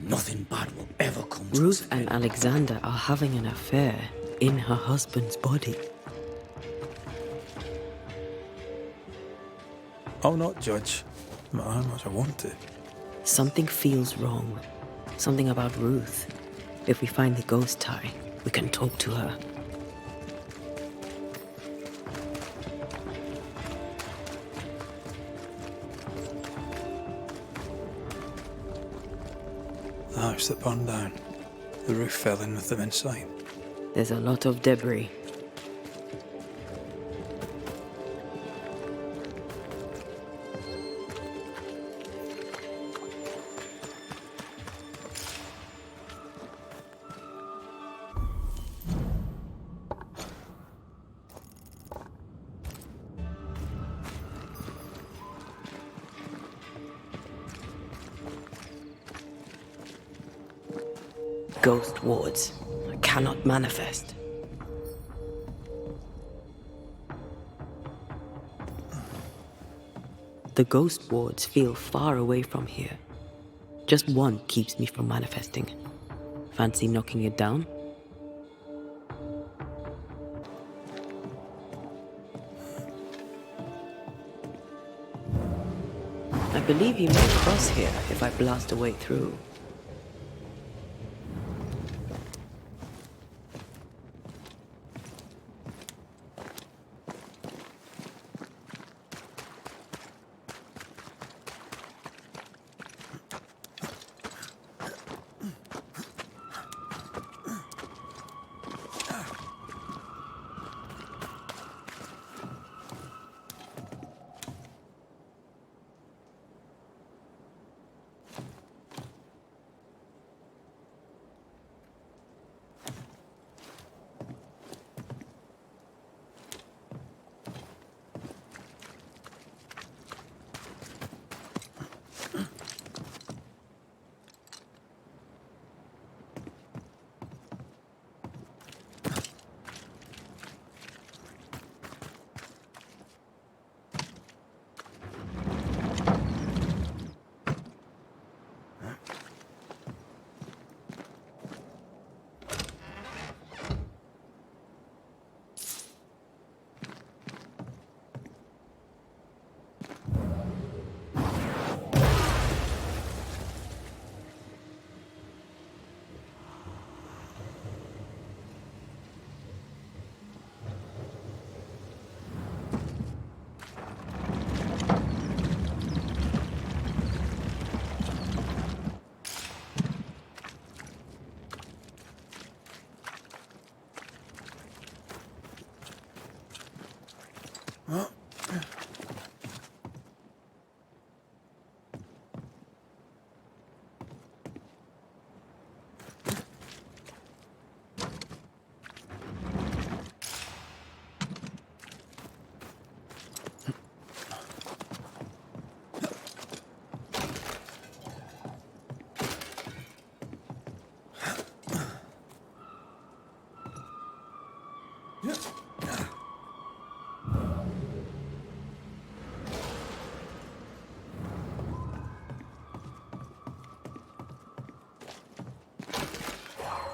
Nothing bad will ever come to us. Ruth and Alexander are having an affair in her husband's body. I'll not judge, no matter how much I want to. Something feels wrong. Something about Ruth. If we find the ghost tie, we can talk to her. The house that burned down. The roof fell in with them inside. There's a lot of debris. Ghost wards. I cannot manifest. The ghost wards feel far away from here. Just one keeps me from manifesting. Fancy knocking it down? I believe you may cross here if I blast a way through.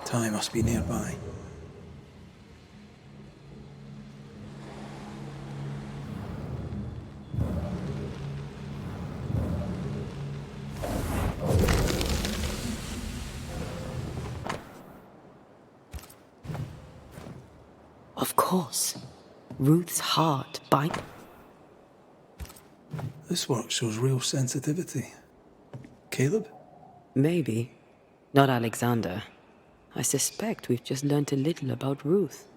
Ty must be nearby. Of course. Ruth's heart bite. This work shows real sensitivity. Caleb? Maybe. Not Alexander. I suspect we've just learnt a little about Ruth.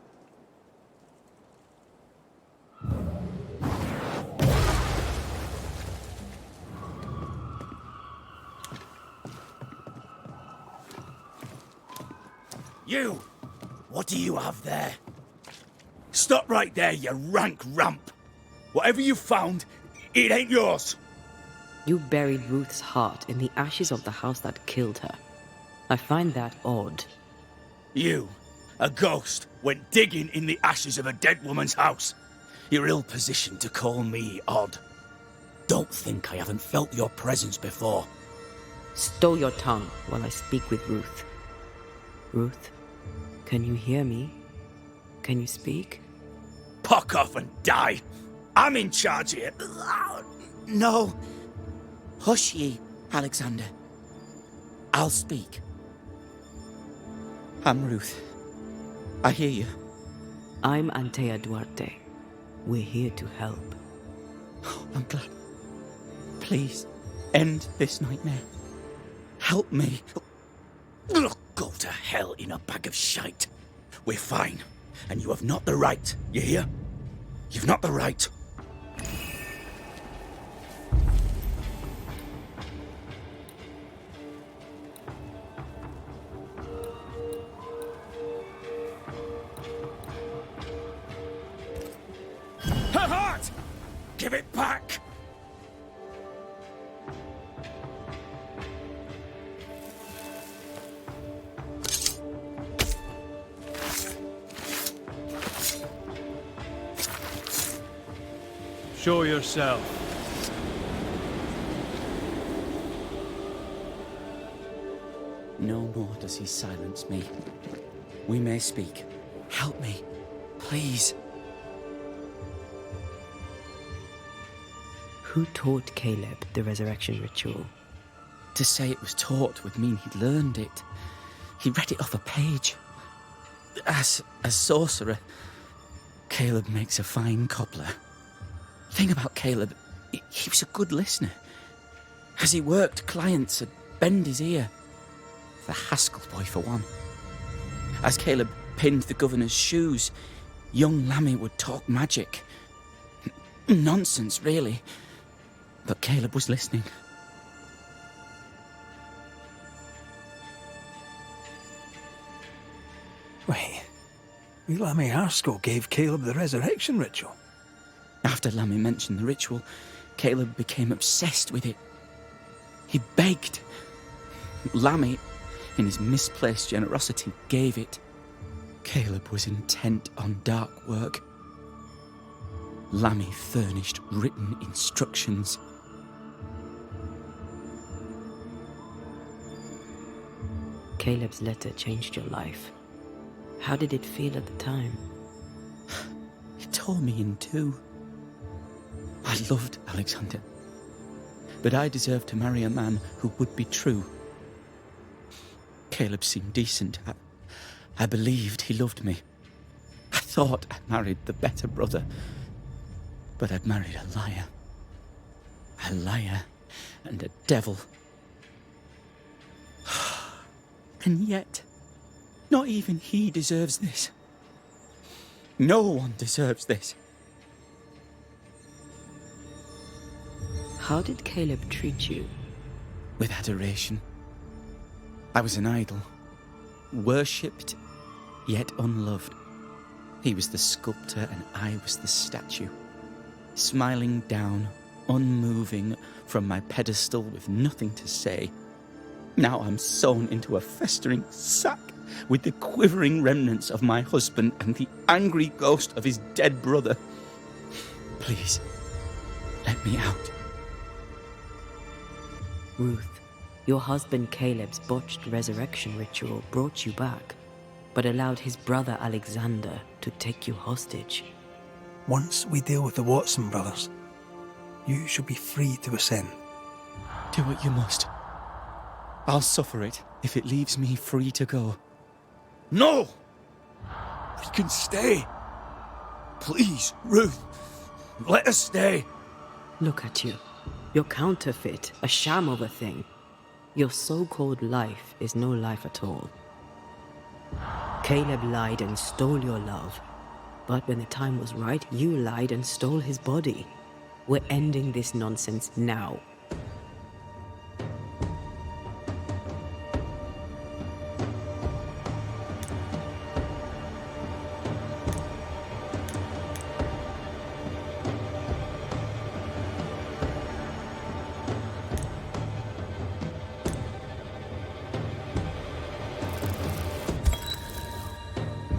You! What do you have there? Stop right there, you rank ramp. Whatever you found, it ain't yours. You buried Ruth's heart in the ashes of the house that killed her. I find that odd. You, a ghost, went digging in the ashes of a dead woman's house. You're ill-positioned to call me odd. Don't think I haven't felt your presence before. Stow your tongue while I speak with Ruth. Ruth, can you hear me? Can you speak? Puck off and die. I'm in charge here. No. Hush ye, Alexander. I'll speak. I'm Ruth. I hear you. I'm Antea Duarte. We're here to help. Oh, I'm glad. Please, end this nightmare. Help me. Go to hell in a bag of shite. We're fine, and you have not the right, you hear? You've not the right. Her heart! Give it back! Show yourself. No more does he silence me. We may speak. Help me, please. Who taught Caleb the resurrection ritual? To say it was taught would mean he'd learned it. He read it off a page. As a sorcerer, Caleb makes a fine cobbler. Thing about Caleb, he was a good listener. As he worked, clients would bend his ear. The Haskell boy, for one. As Caleb pinned the governor's shoes, young Lammy would talk magic. Nonsense, really. But Caleb was listening. Wait, Lammy Haskell gave Caleb the resurrection ritual? After Lammy mentioned the ritual, Caleb became obsessed with it. He begged. Lammy, in his misplaced generosity, gave it. Caleb was intent on dark work. Lammy furnished written instructions. Caleb's letter changed your life. How did it feel at the time? It tore me in two. I loved Alexander, but I deserved to marry a man who would be true. Caleb seemed decent. I believed he loved me. I thought I married the better brother, but I'd married a liar. A liar and a devil. And yet, not even he deserves this. No one deserves this. How did Caleb treat you? With adoration. I was an idol, worshipped, yet unloved. He was the sculptor and I was the statue, smiling down, unmoving from my pedestal with nothing to say. Now I'm sewn into a festering sack with the quivering remnants of my husband and the angry ghost of his dead brother. Please, let me out. Ruth, your husband Caleb's botched resurrection ritual brought you back, but allowed his brother Alexander to take you hostage. Once we deal with the Watson brothers, you shall be free to ascend. Do what you must. I'll suffer it if it leaves me free to go. No! We can stay. Please, Ruth, let us stay. Look at you. You're counterfeit, a sham of a thing. Your so-called life is no life at all. Caleb lied and stole your love. But when the time was right, you lied and stole his body. We're ending this nonsense now.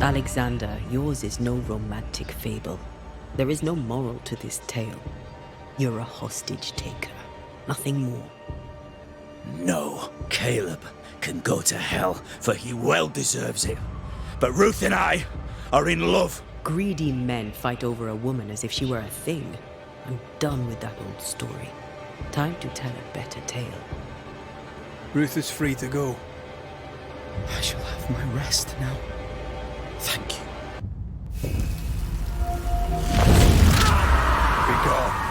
Alexander, yours is no romantic fable. There is no moral to this tale. You're a hostage taker, nothing more. No, Caleb can go to hell, for he well deserves it. But Ruth and I are in love. Greedy men fight over a woman as if she were a thing. I'm done with that old story. Time to tell a better tale. Ruth is free to go. I shall have my rest now. Thank you. Be gone.